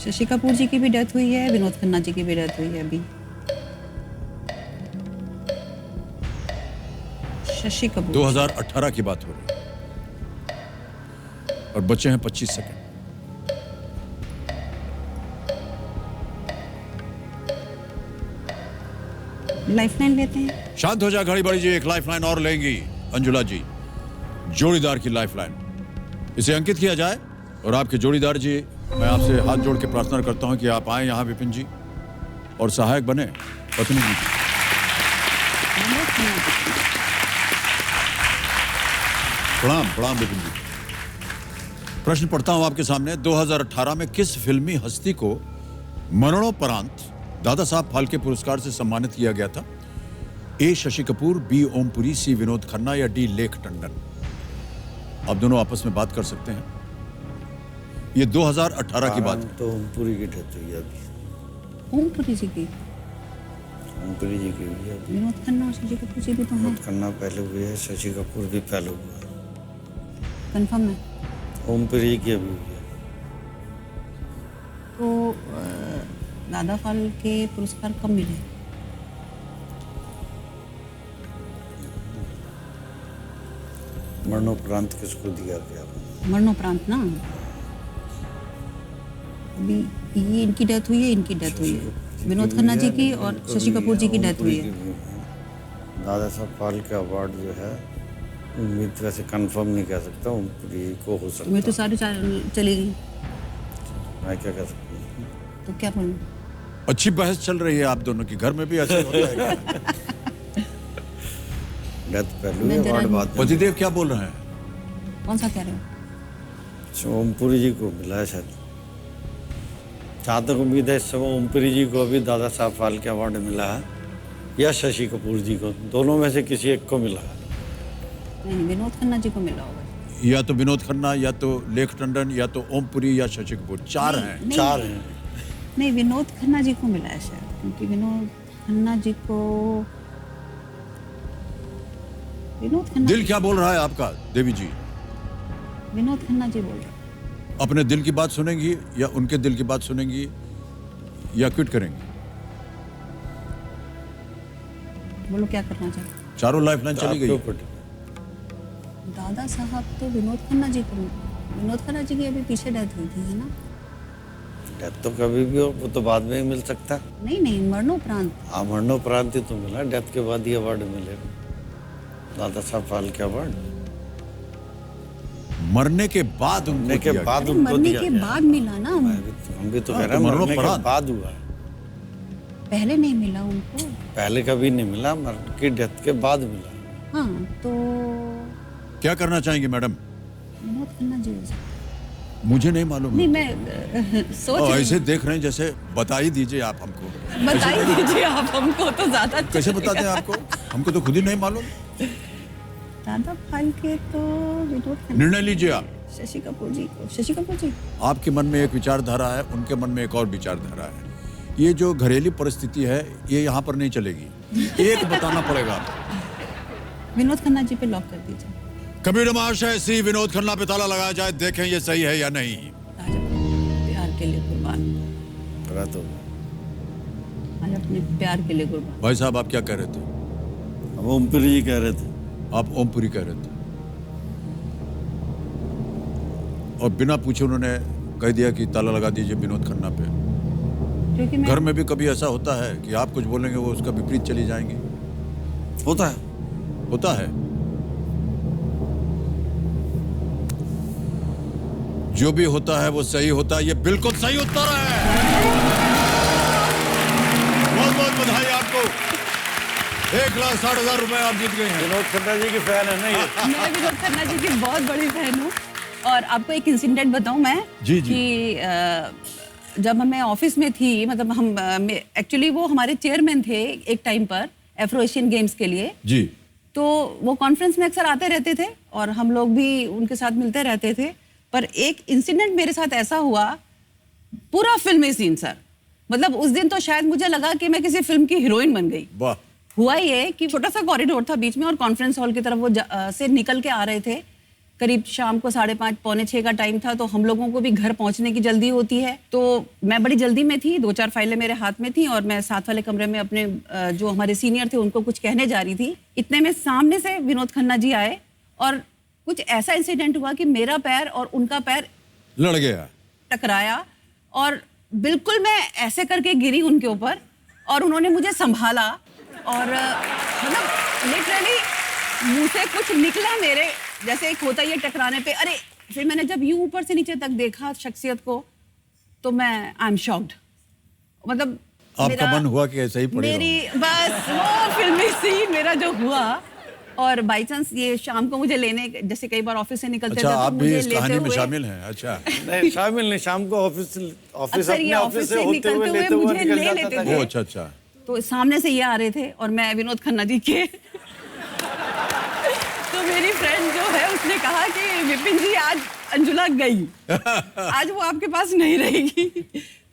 शशि कपूर जी की भी डेथ हुई है, विनोद खन्ना जी की भी डेथ हुई है अभी। शशि कपूर 2018 की बात हो रही है और बचे हैं 25 सेकंड। लाइफलाइन लेते हैं। शांत हो जा घड़ी बड़ी जी, एक लाइफलाइन और लेंगी अंजुला जी, जोड़ीदार की लाइफलाइन। इसे अंकित किया जाए और आपके जोड़ीदार जी, मैं आपसे हाथ जोड़ के प्रार्थना करता हूं कि आप आए यहां विपिन जी और सहायक बने पत्नी जी। प्रणाम प्रणाम विपिन जी। प्रश्न पढ़ता हूं आपके सामने। 2018 में किस फिल्मी हस्ती को मरणोपरांत दादा साहब फाल्के पुरस्कार से सम्मानित किया गया था? ए शशि कपूर, बी ओमपुरी, सी विनोद खन्ना या डी लेख टंडन? आप दोनों आपस में बात कर सकते हैं। ये 2018 की बात है। तो ओमपुरी की डेथ हुई है अभी। ओमपुरी जी की, ओमपुरी जी की हुई है अभी। विनोद खन्ना और शशि कपूर जी भी तो हैं। विनोद खन्ना पहले हुई है, शशि कपूर भी पहले हुआ है। कंफर्म है? ओमपुरी की अभी हुई है। तो दादा फाल्के पुरस्कार कब मिले? मरणोपरांत किसको दिया गया? मरणोपरांत ना। अभी ये इनकी डेथ हुई है, इनकी डेथ हुई है, विनोद खन्ना जी की और शशि कपूर जी की डेथ हुई है। दादा साहब फाल्के अवार्ड जो है उम्मीद वैसे कंफर्म नहीं कह सकता, ओमपुरी को हो सकता। मैं तो सारी चली गई, मैं क्या कह सकता हूँ? तो क्या बोलूं? अच्छी बहस चल रही है आप दोनों की। घर में भी ऐसे होता है क्या? डेथ पहले मैं हुई, जरा- अवार्ड बाद में। पतिदेव क्या बोल रहे हैं? कौन सा कह रहे हो? अच्छा, ओमपुरी जी को मिला है शायद। जहाँ तक उम्मीद है इस समय ओमपुरी जी को अभी दादा साहब फाल्के अवार्ड मिला है या शशि कपूर जी को, दोनों में से किसी एक को मिला है। नहीं, विनोद खन्ना जी को मिला होगा। या तो विनोद खन्ना, या तो लेख टंडन, या तो ओमपुरी, या शशि कपूर। चार हैं। नहीं, चार हैं। नहीं, विनोद खन्ना जी को मिला है शायद, क्योंकि विनोद खन्ना जी को, विनोद खन्ना, दिल क्या बोल रहा है आपका देवी जी? विनोद खन्ना जी बोल रहे हैं। अपने दिल की बात सुनेंगी या उनके दिल की बात सुनेंगी या क्विट करेंगी? बोलो क्या करना चाहते? चारों लाइफलाइन चली आपके गई। ऊपर दादा साहब तो विनोद खन्ना जी को, विनोड खन्ना जी की अभी पीछे डेथ हुई थी, है ना? डेथ तो कभी भी हो, वो तो बाद में ही मिल सकता है। नहीं नहीं, मरणोपरांत। हाँ, मरणोपरांत ही तो मिला, डेथ के बाद ही अवार्ड मिलेगा, दादा साहब फाल्के अवार्ड। मरने के बाद उनको मरने के दिया बाद अरे उनको मरने दिया के गया। बाद मिला ना। हम भी तो हाँ, कह रहे तो हैं, मरने के मरणोपरांत। बाद हुआ है। पहले नहीं मिला उनको। पहले कभी नहीं मिला, मरण की डेथ के बाद मिला। हाँ, तो क्या करना चाहेंगे मैडम? विनोद खन्ना जी हो सकते। मुझे नहीं मालूम। नहीं, मैं सोच रही ऐसे देख रहे हैं जैसे बता ही दीजिए आप हमको। हूँ। बता ही दीजिए आप हमको, तो ज्यादा कैसे बताते हैं आपको? हमको तो खुद ही नहीं मालूम। दादा फाल्के तो विनोद खन्ना, निर्णय लीजिए आप। शशि कपूर जी को, शशि कपूर जी। आपके मन में एक विचारधारा है, उनके मन में एक और विचारधारा है। ये जो घरेलू परिस्थिति है ये यहाँ पर नहीं चलेगी। एक बताना पड़ेगा आपको। विनोद खन्ना जी पे लॉक कर दीजिए। कबीर महाशय, सी विनोद खन्ना पे ताला लगाया जाए, देखें ये सही है या नहीं। आज अपने प्यार के लिए कुर्बान, पड़ा तो आज अपने प्यार के लिए कुर्बान। भाई साहब आप क्या कह रहे थे? अब ओमपुरी जी कह रहे थे। आप ओमपुरी कह रहे थे और बिना पूछे उन्होंने कह दिया कि ताला लगा दीजिए विनोद खन्ना पे। क्योंकि मैं घर में भी कभी ऐसा होता है कि आप कुछ बोलेंगे वो उसका विपरीत चली जाएंगी? होता है। होता है। जो भी होता है वो सही होता है। ये बिल्कुल सही उत्तर है। बहुत बहुत बधाई आपको। 1,60,000 रुपए आप जीत गए हैं। विनोद खन्ना जी की फैन है ना ये? मैं विनोद खन्ना जी की बहुत बड़ी फैन हूँ। और आपको एक इंसिडेंट बताऊं मैं, जी, जी। कि जब मैं ऑफिस में थी, मतलब हम एक्चुअली वो हमारे चेयरमैन थे एक टाइम पर एफ्रो एशियन गेम्स के लिए। जी। तो वो कॉन्फ्रेंस में अक्सर आते रहते थे और हम लोग भी उनके साथ मिलते रहते थे। पर एक इंसिडेंट मेरे साथ ऐसा हुआ, पूरा फिल्मी सीन सर, मतलब उस दिन तो शायद मुझे लगा कि मैं किसी फिल्म की हीरोइन बन गई। वाह। हुआ ये कि छोटा सा कॉरिडोर था बीच में और कॉन्फ्रेंस हॉल की तरफ वो से निकल के आ रहे थे। करीब शाम को 5:30 पौने 6 का टाइम था, तो हम लोगों को भी घर पहुंचने की जल्दी होती है। तो मैं बड़ी जल्दी में थी, 2-4 फाइलें मेरे हाथ में थी और मैं साथ वाले कमरे में अपने जो हमारे सीनियर थे उनको कुछ कहने जा रही थी। इतने में सामने से विनोद खन्ना जी आए और कुछ ऐसा इंसिडेंट हुआ कि मेरा पैर और उनका पैर लड़ गया। टकराया और बिल्कुल मैं ऐसे करके गिरी उनके ऊपर और उन्होंने मुझे संभाला और मतलब लिटरली मुंह से कुछ निकला मेरे, जैसे एक होता ही है टकराने पे। अरे फिर मैंने जब यूं ऊपर से नीचे तक देखा शख्सियत को तो मैं आई एम शॉक्ड। मतलब आपका मन हुआ कि ऐसा ही पड़े मेरी बस वो फिल्मी सीन मेरा जो हुआ। और बाई चांस ये शाम को मुझे लेने, जैसे कई बार ऑफिस से निकलते अच्छा, थे तो आप भी मुझे इस लेते कहानी में हुए- शामिल हैं? अच्छा। नहीं शामिल नहीं, शाम को ऑफिस अक्सर ये अपने ऑफिस से होते निकलते हुए हुए लेते हुए मुझे निकल ले जाता लेते था। थे। ओ अच्छा अच्छा। तो सामने से ये आ रहे थे और मैं विनोद खन्ना जी के तो मेरी फ्रेंड जो है उसने कहा कि विपिन जी आज अंजुला गई, आज वो आपके पास नहीं रहेगी।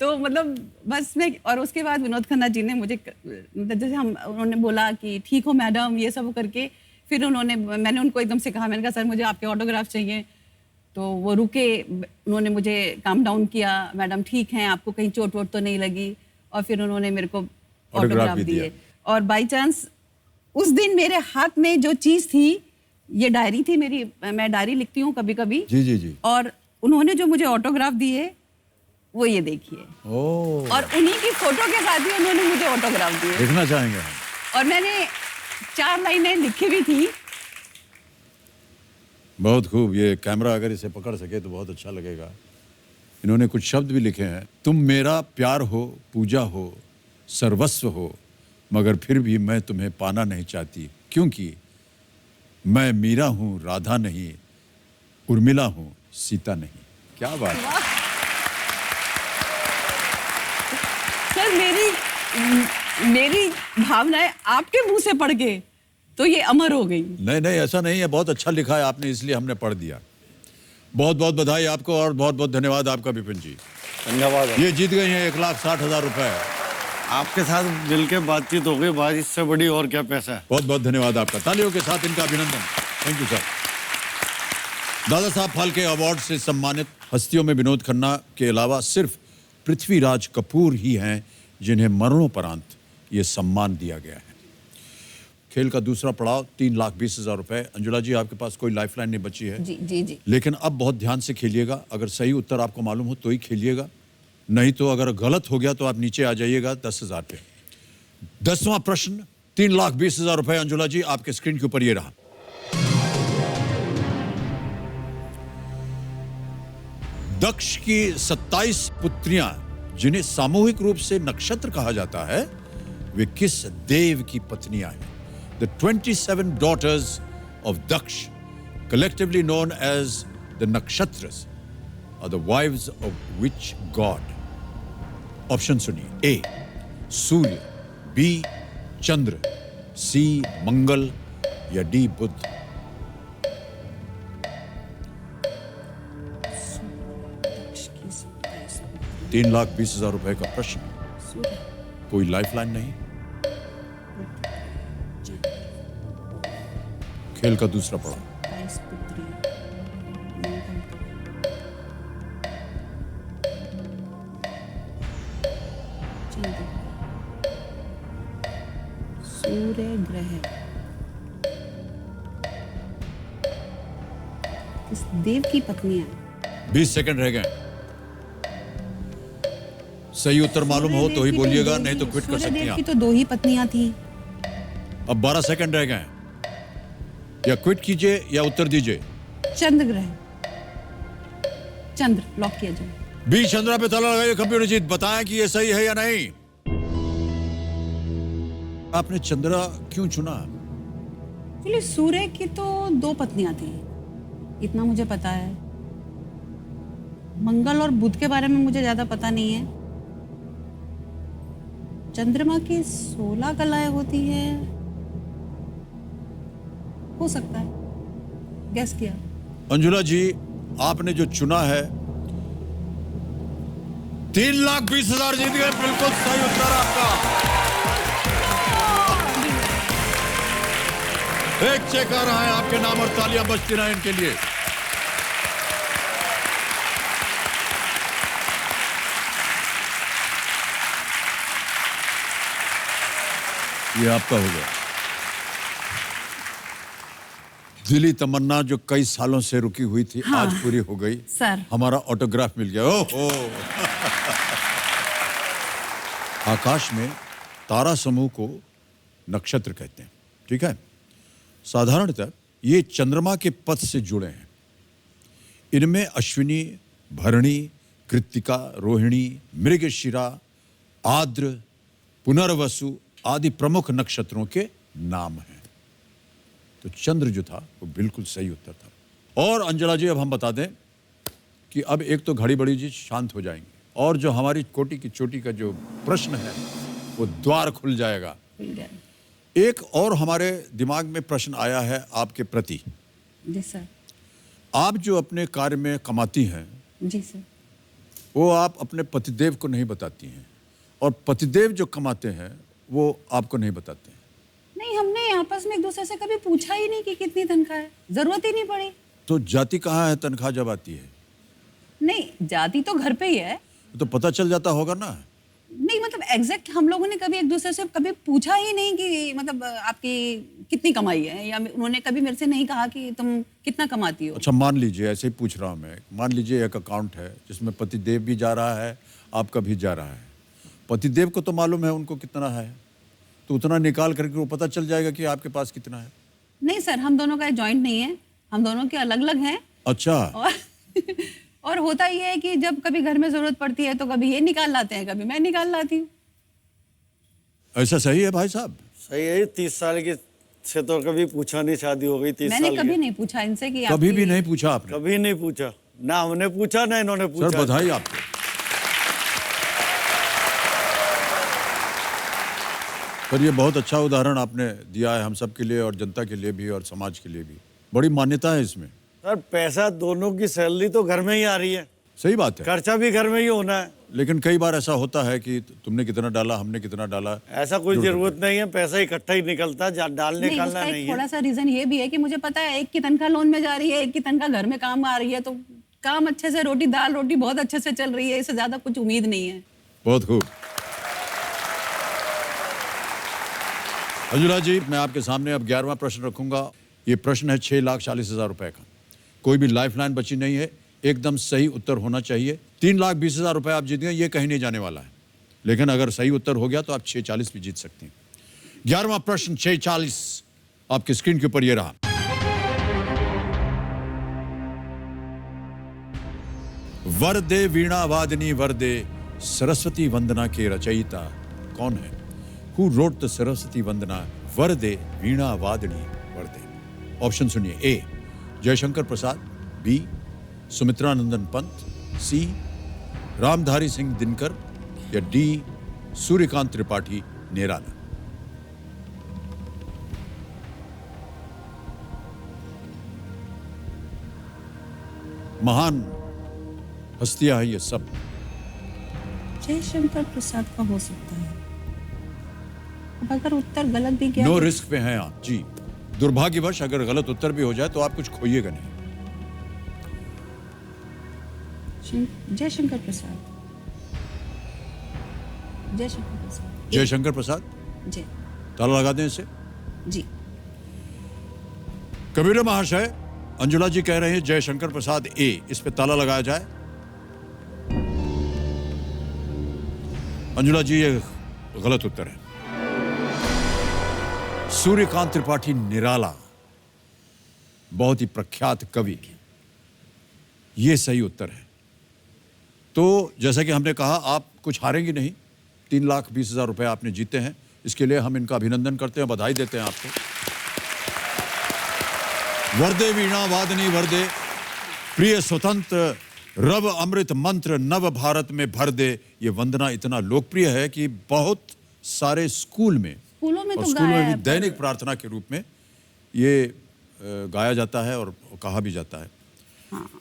तो मतलब बस मैं, और उसके बाद विनोद खन्ना जी ने मुझे मतलब जैसे उन्होंने बोला कि ठीक हो मैडम ये सब करके, फिर मैंने उनको एकदम से कहा, मैंने कहा सर मुझे आपके ऑटोग्राफ चाहिए। तो वो रुके, उन्होंने मुझे काम डाउन किया, मैडम ठीक हैं, आपको कहीं चोट वोट तो नहीं लगी, और फिर उन्होंने मेरे को ऑटोग्राफ भी दिए। दिया। और बाई चांस उस दिन मेरे हाथ में जो चीज थी, ये डायरी थी मेरी, मैं डायरी लिखती हूँ कभी कभी, जी जी जी। और उन्होंने जो मुझे ऑटोग्राफ दिए वो ये देखिए, ओ, और उन्हीं की फोटो के साथ ही उन्होंने मुझे ऑटोग्राफ दिए। देखना चाहेंगे हम। और मैंने 4 लाइनें लिखी भी थी। बहुत खूब। ये कैमरा अगर इसे पकड़ सके तो बहुत अच्छा लगेगा। इन्होंने कुछ शब्द भी लिखे हैं। तुम मेरा प्यार हो, पूजा हो, सर्वस्व हो, मगर फिर भी मैं तुम्हें पाना नहीं चाहती, क्योंकि मैं मीरा हूँ, राधा नहीं, उर्मिला हूँ, सीता नहीं। क्या बात है। सर मेरी भावनाएं आपके मुंह से पढ़ के तो ये अमर हो गई। नहीं नहीं, ऐसा नहीं है, बहुत अच्छा लिखा है आपने, इसलिए हमने पढ़ दिया। बहुत बहुत बधाई आपको और बहुत बहुत धन्यवाद आपका विपिन जी। धन्यवाद। ये जीत गई हैं 1,60,000 रुपए। आपके साथ मिलकर बातचीत हो गई, बात इससे बड़ी और क्या पैसा है। बहुत बहुत धन्यवाद आपका। तालियों के साथ इनका अभिनंदन। Thank you sir. Dada Saheb Phalke award से सम्मानित हस्तियों में विनोद खन्ना के अलावा सिर्फ पृथ्वीराज कपूर ही हैं जिन्हें मरणोपरांत ये सम्मान दिया गया है। खेल का दूसरा पड़ाव 3,20,000 रुपए। अंजुला जी, आपके पास कोई लाइफलाइन नहीं बची है। जी जी जी। लेकिन अब बहुत ध्यान से खेलिएगा। अगर सही उत्तर आपको मालूम हो तो ही खेलिएगा, नहीं तो अगर गलत हो गया तो आप नीचे आ जाइएगा 10,000 पे। 10वां प्रश्न 3,20,000 रुपए। अंजुला जी, आपके स्क्रीन के ऊपर ये रहा। दक्ष की 27 पुत्रियां, जिन्हें सामूहिक रूप से नक्षत्र कहा जाता है, वे किस देव की पत्नियां हैं? The 27 daughters of Daksh, collectively known as the Nakshatras, are the wives of which god? Option सुनिए। A. Surya, B. Chandra, C. मंगल, या D. बुध। $3,20,000 रुपए का प्रश्न। कोई लाइफलाइन नहीं। खेल का दूसरा पड़ाव। सूर्य ग्रह इस देव की पत्नी है। 20 सेकंड रह गए। सही उत्तर मालूम हो तो ही बोलिएगा, नहीं तो क्विट कर सकती हैं सूर्यदेव की आप। तो 2 ही पत्नियां थी। अब 12 सेकंड रह गए। या क्विट कीजिए या उत्तर दीजिए। चंद्र ग्रह, चंद्र लॉक किया जाए। बी चंद्रा पे ताला लगाइए। कंप्यूटर जी बताएं कि ये सही है या नहीं। आपने चंद्रा क्यों चुना? एक्चुअली सूर्य की तो 2 पत्नियां थी, इतना मुझे पता है। मंगल और बुध के बारे में मुझे ज्यादा पता नहीं है। चंद्रमा की 16 कलाएं होती है, हो सकता है, गैस किया। अंजुला जी, आपने जो चुना है 3,20,000 जीत गए। बिल्कुल सही उत्तर आपका। एक चेक आ रहा है आपके नाम और तालियां बजती रहे इनके लिए। ये आपका हो गया। दिली तमन्ना जो कई सालों से रुकी हुई थी, हाँ, आज पूरी हो गई। सर। हमारा ऑटोग्राफ मिल गया। ओहो। आकाश में तारा समूह को नक्षत्र कहते हैं, ठीक है। साधारणतः ये चंद्रमा के पथ से जुड़े हैं। इनमें अश्विनी, भरणी, कृत्तिका, रोहिणी, मृगशिरा, आद्र, पुनर्वसु आदि प्रमुख नक्षत्रों के नाम हैं। तो चंद्र जो था वो बिल्कुल सही उत्तर था। और अंजला जी, अब हम बता दें कि अब एक तो घड़ी बड़ी जी शांत हो जाएंगे, और जो हमारी कोटि की चोटी का जो प्रश्न है वो द्वार खुल जाएगा। एक और हमारे दिमाग में प्रश्न आया है आपके प्रति। जी सर। आप जो अपने कार्य में कमाती हैं, जी सर। वो आप अपने पतिदेव को नहीं बताती हैं, और पतिदेव जो कमाते हैं वो आपको नहीं बताते हैं। नहीं, हमने आपस में एक दूसरे से कभी पूछा ही नहीं कि कितनी तनख्वाह है, जरूरत ही नहीं पड़ी। तो जाती कहाँ है तनख्वाह जब आती है? नहीं, जाती तो घर पे ही है। तो पता चल जाता होगा ना। नहीं मतलब एग्जैक्ट हम लोगों ने कभी एक दूसरे से कभी पूछा ही नहीं कि मतलब आपकी कितनी कमाई है, या उन्होंने कभी मेरे से नहीं कहा कि तुम कितना कमाती हो। अच्छा, मान लीजिए, ऐसे ही पूछ रहा हूँ मैं, मान लीजिए एक अकाउंट है जिसमें पतिदेव भी जा रहा है, आपका भी जा रहा है। पतिदेव को तो मालूम है उनको कितना है, तो उतना निकाल करके वो पता चल जाएगा कि आपके पास कितना है। नहीं सर, हम दोनों का जॉइंट नहीं है, हम दोनों के अलग अलग हैं। अच्छा। और होता ये है कि जब कभी घर में जरूरत पड़ती है तो कभी ये निकाल लाते हैं, कभी मैं निकाल लाती हूँ। ऐसा सही है भाई साहब? सही है। 30 साल की से तो कभी पूछा नहीं, शादी हो गई 30 मैंने साल कभी की। नहीं पूछा इनसे कि कभी भी आपकी- नहीं पूछा आपने? कभी नहीं पूछा, ना हमने पूछा ना इन्होंने पूछा। सर बधाई आपको। सर ये बहुत अच्छा उदाहरण आपने दिया है हम सब के लिए, और जनता के लिए भी, और समाज के लिए भी। बड़ी मान्यता है इसमें। सर पैसा दोनों की सैलरी तो घर में ही आ रही है, सही बात है। खर्चा भी घर में ही होना है। लेकिन कई बार ऐसा होता है कि तुमने कितना डाला, हमने कितना डाला। ऐसा कोई जरूरत नहीं है, पैसा इकट्ठा ही निकलता, डालने नहीं, निकालना उसका एक नहीं थोड़ा है। सा रीजन ये भी है कि मुझे पता है एक की तनख्वाह लोन में जा रही है, एक की तनख्वाह घर में काम आ रही है, तो काम अच्छे से, रोटी दाल रोटी बहुत अच्छे से चल रही है, इससे ज्यादा कुछ उम्मीद नहीं है। बहुत खूब। अंजुला जी, मैं आपके सामने अब 11वां प्रश्न रखूंगा। ये प्रश्न है 6,40,000 रुपए का। कोई भी लाइफलाइन बची नहीं है, एकदम सही उत्तर होना चाहिए। 3,20,000 रुपए आप जीत गए, ये कहीं नहीं जाने वाला है। लेकिन अगर सही उत्तर हो गया तो आप 6,40 भी जीत सकते हैं। 11वां प्रश्न 6,40 आपकी स्क्रीन के ऊपर ये रहा। वरदे वीणा वादिनी वरदे, सरस्वती वंदना के रचयिता कौन है? हु रोट द सरस्वती वंदना वरदे वीणा वादिनी वरदे? ऑप्शन सुनिए। ए जयशंकर प्रसाद, बी सुमित्रानंदन पंत, सी रामधारी सिंह दिनकर, या डी सूर्यकांत त्रिपाठी निराला? महान हस्तियां हैं ये सब। जयशंकर प्रसाद का हो सकता है। अब अगर उत्तर गलत भी गया नो तो- रिस्क पे हैं आप जी। दुर्भाग्यवश अगर गलत उत्तर भी हो जाए तो आप कुछ खोइएगा नहीं। जयशंकर प्रसाद। जयशंकर प्रसाद। जयशंकर प्रसाद, जी। ताला लगा दें इसे। जी। कबीर महाशय, अंजुला जी कह रहे हैं जयशंकर प्रसाद ए, इस पे ताला लगाया जाए। अंजुला जी ये गलत उत्तर है। सूर्यकांत त्रिपाठी निराला, बहुत ही प्रख्यात कवि, ये सही उत्तर है। तो जैसा कि हमने कहा, आप कुछ हारेंगे नहीं। 3,20,000 रुपए आपने जीते हैं, इसके लिए हम इनका अभिनंदन करते हैं, बधाई देते हैं आपको। वरदे वीणा वादनी वरदे, प्रिय स्वतंत्र रव अमृत मंत्र नव भारत में भर दे। ये वंदना इतना लोकप्रिय है कि बहुत सारे स्कूल में, स्कूलों में और तो स्कूलों गाया में है, भी दैनिक प्रार्थना के रूप में ये गाया जाता है और कहा भी जाता है।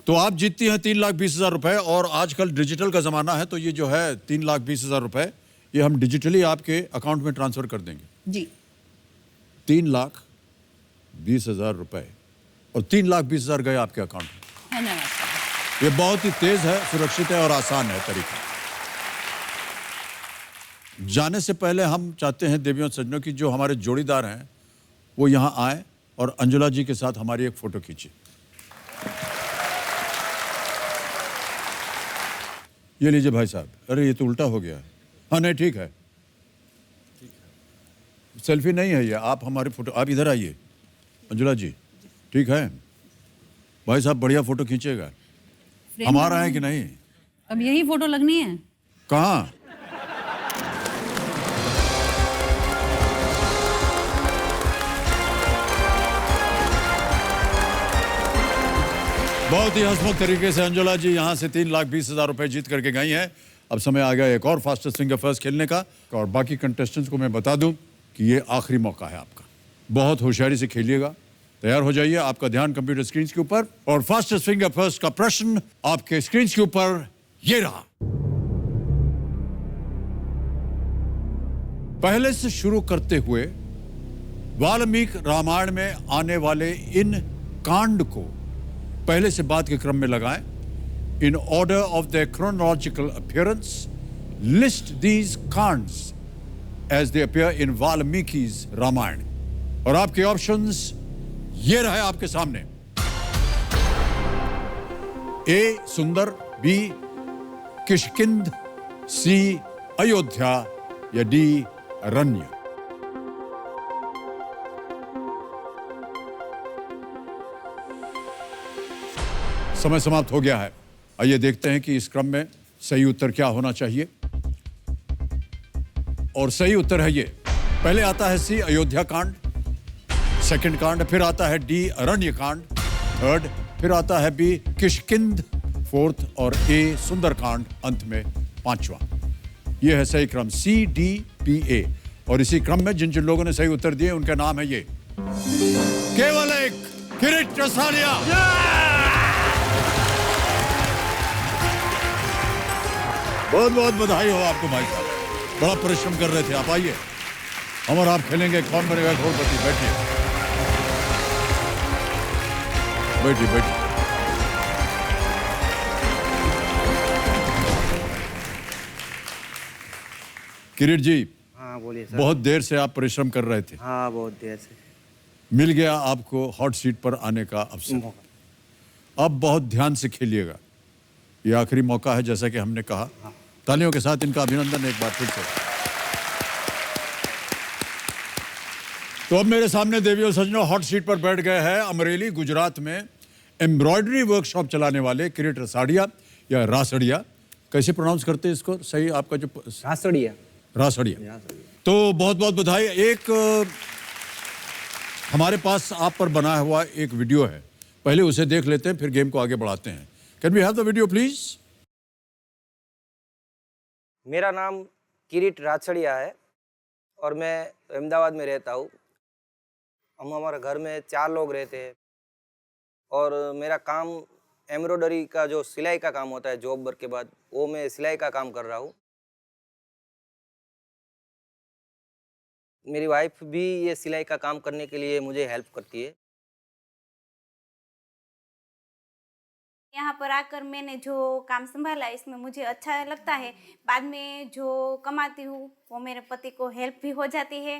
तो आप जीतती हैं 3,20,000 रुपए, और आजकल डिजिटल का जमाना है, तो ये जो है 3,20,000 रुपए, ये हम डिजिटली आपके अकाउंट में ट्रांसफर कर देंगे। जी। 20,000 रुपए और 3,20,000 गए आपके अकाउंट में। धन्यवाद सर। ये बहुत ही तेज है, सुरक्षित है और आसान है तरीका। जाने से पहले हम चाहते हैं देवियों और सज्जनों की जो हमारे जोड़ीदार हैं वो यहाँ आए और अंजुला जी के साथ हमारी एक फोटो खींचे। ये लीजिए भाई साहब। अरे ये तो उल्टा हो गया है। हाँ नहीं ठीक है, सेल्फी नहीं है ये, आप हमारी फोटो, आप इधर आइए अंजुला जी, ठीक है भाई साहब, बढ़िया फोटो खींचेगा। हमारा है कि नहीं? अब यही फोटो लगनी है। कहाँ? बहुत ही हंसमुख तरीके से अंजुला जी यहाँ से 3,20,000 रुपए जीत करके गई हैं। अब समय आ गया एक और फास्टेस्ट फिंगर फर्स्ट खेलने का। और बाकी कंटेस्टेंट्स को मैं बता दूं कि ये आखिरी मौका है आपका, बहुत होशियारी से खेलिएगा। तैयार हो जाइए, आपका ध्यान कंप्यूटर स्क्रीन के ऊपर और फास्टेस्ट फिंगर फर्स्ट का प्रश्न आपके स्क्रीन के ऊपर ये रहा। पहले से शुरू करते हुए वाल्मीकि रामायण में आने वाले इन कांड को पहले से बाद के क्रम में लगाएं। In order of their chronological appearance, list these kands as they appear in Valmiki's Ramayana. और आपके ऑप्शंस ये रहे आपके सामने। A सुंदर, B किष्किंध, C अयोध्या या D अरण्य। समय समाप्त हो गया है। आइए देखते हैं कि इस क्रम में सही उत्तर क्या होना चाहिए। और सही उत्तर है ये। पहले आता है सी अयोध्या कांड, सेकंड कांड, फिर आता है डी अरण्य कांड, थर्ड, फिर आता है बी किष्किंध, फोर्थ, और ए सुंदरकांड अंत में पांचवा। यह है सही क्रम सी डी पी ए। और इसी क्रम में जिन जिन लोगों ने सही उत्तर दिए उनका नाम है ये। केवल एक किरीट रसालिया। बहुत बहुत बधाई हो आपको भाई साहब, बड़ा परिश्रम कर रहे थे आप। आइए हम और आप खेलेंगे कौन बनेगा करोड़पति। बैठिए बैठिए बैठिए। किरीट जी, हाँ बोलिए सर। बहुत देर से आप परिश्रम कर रहे थे, हाँ बहुत देर से। मिल गया आपको हॉट सीट पर आने का अवसर। अब बहुत ध्यान से खेलिएगा, ये आखिरी मौका है जैसा कि हमने कहा। तालियों के साथ इनका अभिनंदन एक बार फिर से। तो अब मेरे सामने देवी और सज्जनों हॉट सीट पर बैठ गए हैं अमरेली गुजरात में एम्ब्रॉयडरी वर्कशॉप चलाने वाले किरीट रसाड़िया या रासड़िया। कैसे प्रोनाउंस करते हैं इसको सही आपका जो? रासड़िया। रासड़िया। तो बहुत बहुत बधाई। एक हमारे पास आप पर बना हुआ एक वीडियो है, पहले उसे देख लेते हैं फिर गेम को आगे बढ़ाते हैं। Can we have the video please? मेरा नाम किरीट राछड़िया है और मैं अहमदाबाद में रहता हूँ। हम हमारे घर में 4 लोग रहते हैं और मेरा काम एम्ब्रॉयडरी का जो सिलाई का काम होता है जॉब वर्क के बाद, वो मैं सिलाई का काम कर रहा हूँ। मेरी वाइफ भी ये सिलाई का काम करने के लिए मुझे हेल्प करती है। यहाँ पर आकर मैंने जो काम संभाला इसमें मुझे अच्छा लगता है। बाद में जो कमाती हूँ वो मेरे पति को हेल्प भी हो जाती है।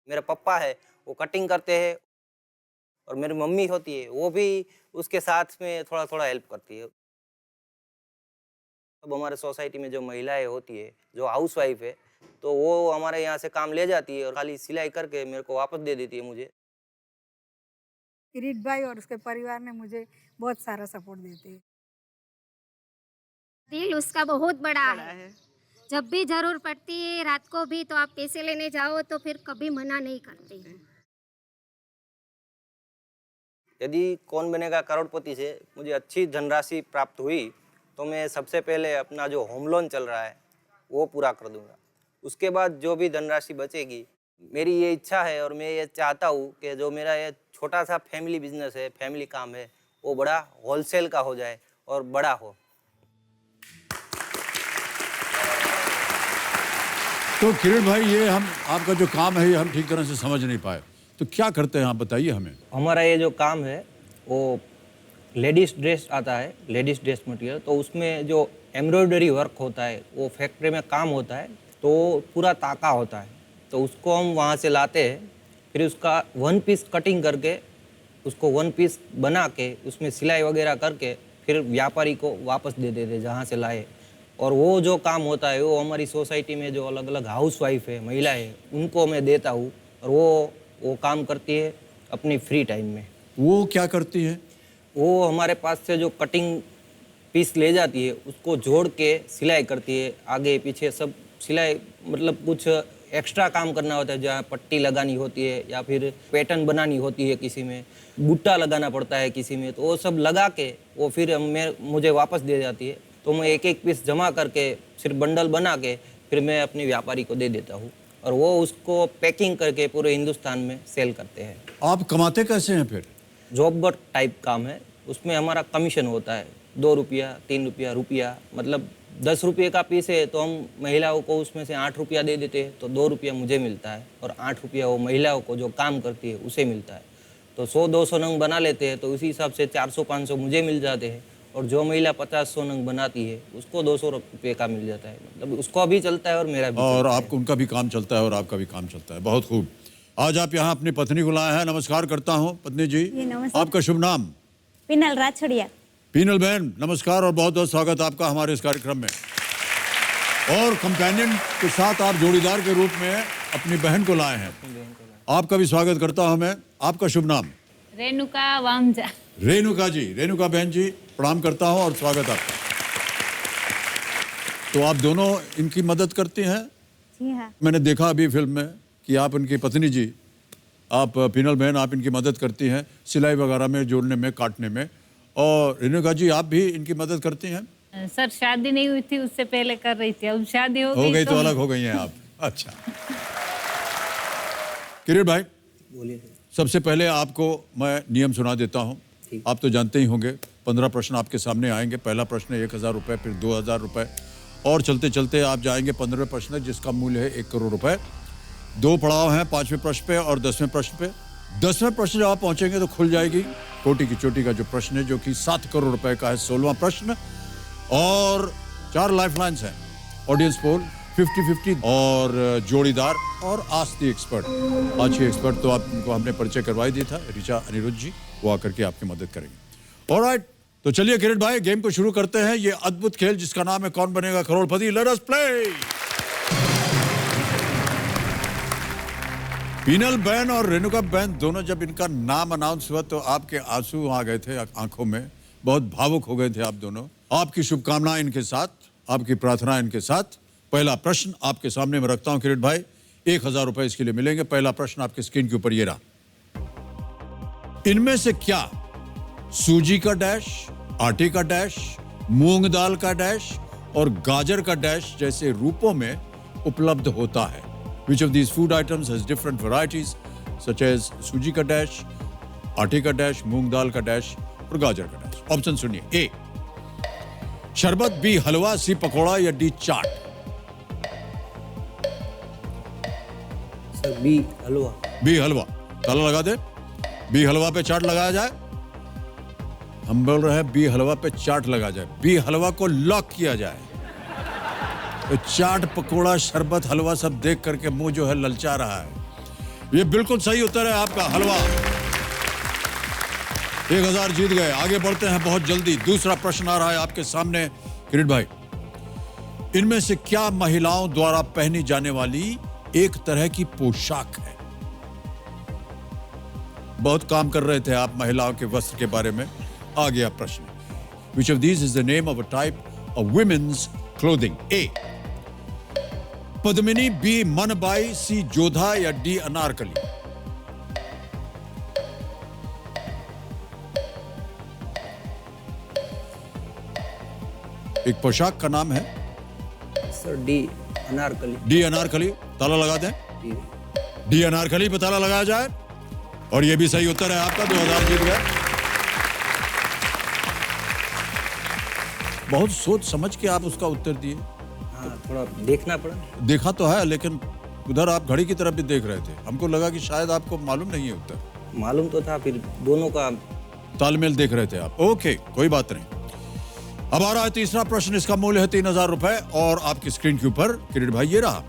मेरा पापा है वो कटिंग करते हैं और मेरी मम्मी होती है वो भी उसके साथ में थोड़ा थोड़ा हेल्प करती है। अब हमारे सोसाइटी में जो महिलाएं होती है जो हाउसवाइफ है तो वो हमारे यहाँ से काम ले जाती है और खाली सिलाई करके मेरे को वापस दे देती है मुझे। किरीट भाई और उसके परिवार ने मुझे बहुत सारा सपोर्ट देते हैं। दिल उसका बहुत बड़ा है। जब भी जरूर पड़ती है रात को भी तो आप पैसे लेने जाओ तो फिर कभी मना नहीं करते हैं। यदि कौन बनेगा करोड़पति से मुझे अच्छी धनराशि प्राप्त हुई तो मैं सबसे पहले अपना जो होम लोन चल रहा है वो पूरा कर दूंगा। उसके बाद जो भी धनराशि बचेगी, मेरी ये इच्छा है और मैं ये चाहता हूँ कि जो मेरा ये छोटा सा फैमिली बिजनेस है, फैमिली काम है, वो बड़ा होलसेल का हो जाए और बड़ा हो। तो किरण भाई, ये हम आपका जो काम है ये हम ठीक तरह से समझ नहीं पाए, तो क्या करते हैं आप बताइए हमें। हमारा ये जो काम है वो लेडीज़ ड्रेस आता है, लेडीज़ ड्रेस मटेरियल, तो उसमें जो एम्ब्रॉयडरी वर्क होता है वो फैक्ट्री में काम होता है, तो पूरा ताका होता है, तो उसको हम वहाँ से लाते हैं, फिर उसका 1 पीस कटिंग करके उसको 1 पीस बना के उसमें सिलाई वगैरह करके फिर व्यापारी को वापस दे देते जहाँ से लाए। और वो जो काम होता है वो हमारी सोसाइटी में जो अलग अलग हाउस वाइफ है, महिला है, उनको मैं देता हूँ, और वो काम करती है अपनी फ्री टाइम में। वो क्या करती है? वो हमारे पास से जो कटिंग पीस ले जाती है उसको जोड़ के सिलाई करती है, आगे पीछे सब सिलाई, मतलब कुछ एक्स्ट्रा काम करना होता है, जहाँ पट्टी लगानी होती है या फिर पैटर्न बनानी होती है, किसी में बूटा लगाना पड़ता है, किसी में, तो वो सब लगा के वो फिर मुझे वापस दे जाती है, तो मैं एक एक पीस जमा करके सिर्फ बंडल बना के फिर मैं अपनी व्यापारी को दे देता हूँ, और वो उसको पैकिंग करके पूरे हिंदुस्तान में सेल करते हैं। आप कमाते कैसे हैं फिर? जॉब टाइप काम है, उसमें हमारा कमीशन होता है 2 रुपया, 3 रुपया, रुपया, मतलब 10 रुपये का पीस है तो हम महिलाओं को उसमें से 8 रुपया दे देते हैं, तो 2 रुपया मुझे मिलता है, और 8 रुपया वो महिलाओं को जो काम करती है उसे मिलता है। तो 100-200 नंग बना लेते हैं तो उसी हिसाब से 400-500 मुझे मिल जाते हैं, और जो महिला 50-100 नंग बनाती है उसको 200 रुपये का मिल जाता है, मतलब उसको भी चलता है और मेरा भी और चलता है। आपको, उनका भी काम चलता है और आपका भी काम चलता है। बहुत खूब। आज आप यहाँ अपनी पत्नी को लाए हैं। नमस्कार करता हूँ पत्नी जी। नमस्कार। आपका शुभ नाम? पिनल राछड़िया। पीनल बहन, नमस्कार और बहुत बहुत स्वागत आपका हमारे इस कार्यक्रम में। और कंपेनियन के साथ आप जोड़ीदार के रूप में अपनी बहन को लाए हैं। आपका भी स्वागत करता हूँ मैं। आपका शुभ नाम? रेणुका वामजा। रेणुका जी, रेणुका बहन जी, प्रणाम करता हूँ और स्वागत आपका। तो आप दोनों इनकी मदद करती हैं? जी हाँ। मैंने देखा अभी फिल्म में कि आप उनकी पत्नी जी, आप पीनल बहन, आप इनकी मदद करती हैं सिलाई वगैरह में, जोड़ने में, काटने में, और रेणुका जी आप भी इनकी मदद करती हैं? सर शादी नहीं हुई थी उससे पहले कर रही थी, अब शादी हो गई तो अलग हो गई हैं आप। अच्छा किरण भाई, बोलिए। सबसे पहले आपको मैं नियम सुना देता हूँ। आप तो जानते ही होंगे, 15 प्रश्न आपके सामने आएंगे। पहला प्रश्न 1000 रुपये, फिर 2000 रुपये, और चलते चलते आप जाएंगे 15वें प्रश्न जिसका मूल्य है 1 करोड़ रुपए। 2 पड़ाव हैं 5वें प्रश्न पे और 10वें प्रश्न पे। 10वें प्रश्न जब आप पहुंचेंगे तो खुल जाएगी कोटि की चोटी का जो प्रश्न है, जो कि 7 करोड़ रुपए का है। 16वां प्रश्न, और 4 लाइफलाइंस हैं, ऑडियंस पोल, 50-50 और जोड़ीदार और आस्क द एक्सपर्ट। आज की एक्सपर्ट तो आपको हमने परिचय करवाई दिया था, ऋचा अनिरुद्ध जी, वो आकर के आपकी मदद करेंगे। ऑलराइट, तो चलिए किरण भाई, गेम को शुरू करते हैं। ये अद्भुत खेल जिसका नाम है कौन बनेगा करोड़पति। Let us play. पीनल बहन और रेणुका बहन दोनों, जब इनका नाम अनाउंस हुआ तो आपके आंसू आ गए थे आंखों में, बहुत भावुक हो गए थे आप दोनों। आपकी शुभकामनाएं इनके साथ, आपकी प्रार्थना इनके साथ। पहला प्रश्न आपके सामने मैं रखता हूं किरण भाई, 1000 रुपए इसके लिए मिलेंगे। पहला प्रश्न आपके स्क्रीन के ऊपर ये रहा। इनमें से क्या सूजी का डैश, आटे का डैश, मूंग दाल का डैश और गाजर का डैश जैसे रूपों में उपलब्ध होता है? Which of these food items has different varieties such as सूजी का डैश, आटे का डैश, मूंग दाल का डैश और गाजर का डैश? ऑप्शन सुनिए। ए शरबत, बी हलवा, सी पकौड़ा या डी चाट? सर बी हलवा। बी हलवा। ताला लगा दे। बी हलवा पे चाट लगाया जाए। हम बोल रहे हैं बी हलवा पे चाट लगा जाए। बी हलवा को लॉक किया जाए। तो चाट, पकोड़ा, शरबत, हलवा सब देख करके मुंह जो है ललचा रहा है। ये बिल्कुल सही उत्तर है आपका, हलवा। 1000 जीत गए। आगे बढ़ते हैं बहुत जल्दी। दूसरा प्रश्न आ रहा है आपके सामने किरण भाई। इनमें से क्या महिलाओं द्वारा पहनी जाने वाली एक तरह की पोशाक है? बहुत काम कर रहे थे आप महिलाओं के वस्त्र के बारे में। आ गया प्रश्न। Which of these is the name of a type of women's clothing? A Padmini, B Manbai, C Jodha या डी अनारकली? एक पोशाक का नाम है sir D Anarkali. D Anarkali. ताला लगा दें। डी अनारकली पे ताला लगाया जाए, और ये भी सही उत्तर है आपका। 2000 जीत गए। बहुत सोच समझ के आप उसका उत्तर दिए। हाँ, थोड़ा देखना पड़ा। देखा तो है, लेकिन उधर आप घड़ी की तरफ भी देख रहे थे। हमको लगा कि शायद आपको मालूम नहीं है उत्तर। मालूम तो था, फिर दोनों का तालमेल देख रहे थे आप। ओके, कोई बात नहीं। अब आ रहा है तीसरा प्रश्न। इसका मूल्य है 3000 रुपए और आपकी स्क्रीन के ऊपर किरीट भाई ये रहा।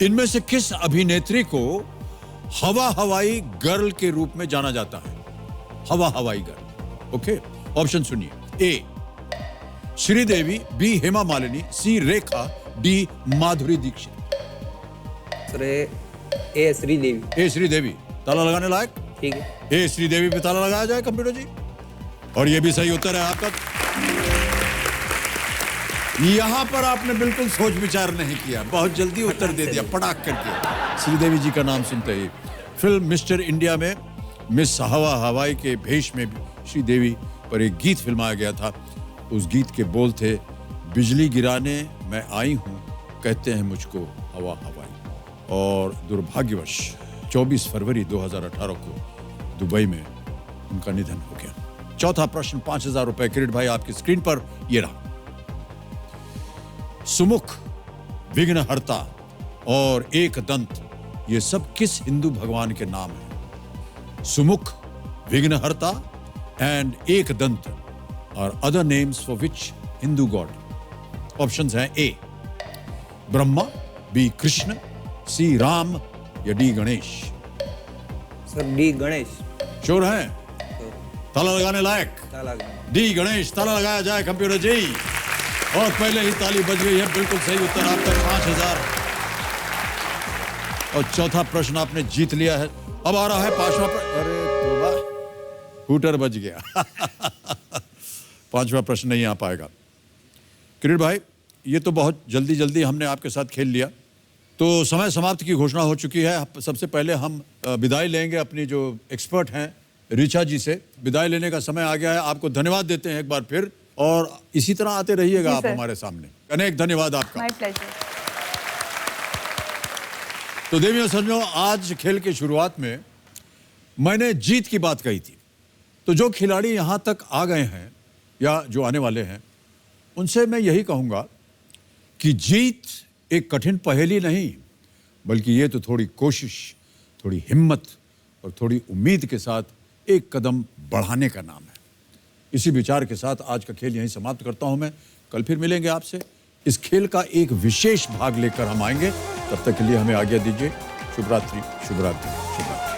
इनमें से किस अभिनेत्री को हवा हवाई गर्ल के रूप में जाना जाता है? हवा हवाई गर्ल। ओके, ऑप्शन सुनिए। ए श्रीदेवी, बी हेमा मालिनी, सी रेखा, डी माधुरी दीक्षित। सर ए श्रीदेवी। ए श्रीदेवी ताला लगाने लायक? ठीक है। ए श्रीदेवी पे ताला लगाया जाए कंप्यूटर जी, और ये भी सही उत्तर है आपका। यहां पर आपने बिल्कुल सोच विचार नहीं किया, बहुत जल्दी उत्तर दे दिया पटाख करके। श्रीदेवी जी का नाम सुनते ही फिल्म मिस्टर इंडिया में मिस हवा हवाई के भेष में श्रीदेवी पर एक गीत फिल्माया गया था। उस गीत के बोल थे, बिजली गिराने मैं आई हूं, कहते हैं मुझको हवा हवाई। और दुर्भाग्यवश 24 फरवरी 2018 को दुबई में उनका निधन हो गया। चौथा प्रश्न 5000 रुपए किरीट भाई आपकी स्क्रीन पर ये रहा। सुमुख, विघ्नहर्ता और एक दंत, ये सब किस हिंदू भगवान के नाम हैं? सुमुख, विघ्नहर्ता एंड एक दंत और other names for which Hindu God? Options हैं ए ब्रह्मा, बी कृष्ण, सी राम या D Ganesh. Sir D Ganesh. Sure हैं? ताला लगाने लायक? ताला। डी गणेश, ताला लगाया जाए कंप्यूटर जी। और पहले ही ताली बज गई है, बिल्कुल सही उत्तर आपका 5000। और चौथा प्रश्न आपने जीत लिया है। अब आ रहा है पांचवा प्रश्न। अरे तोबा, हूटर बज गया। पांचवा प्रश्न नहीं आ पाएगा। किरीट भाई, ये तो बहुत जल्दी जल्दी हमने आपके साथ खेल लिया, तो समय समाप्ति की घोषणा हो चुकी है। सबसे पहले हम विदाई लेंगे अपनी जो एक्सपर्ट हैं ऋचा जी से। विदाई लेने का समय आ गया है। आपको धन्यवाद देते हैं एक बार फिर, और इसी तरह आते रहिएगा आप हमारे सामने। अनेक धन्यवाद आपका। My pleasure. तो देवियों सज्जनों, आज खेल की शुरुआत में मैंने जीत की बात कही थी। तो जो खिलाड़ी यहां तक आ गए हैं या जो आने वाले हैं, उनसे मैं यही कहूंगा कि जीत एक कठिन पहेली नहीं, बल्कि ये तो थोड़ी कोशिश, थोड़ी हिम्मत और थोड़ी उम्मीद के साथ एक कदम बढ़ाने का नाम है। इसी विचार के साथ आज का खेल यहीं समाप्त करता हूं मैं। कल फिर मिलेंगे आपसे। इस खेल का एक विशेष भाग लेकर हम आएंगे। तब तक के लिए हमें आज्ञा दीजिए। शुभ रात्रि, शुभ रात्रि, शुभ रात्रि।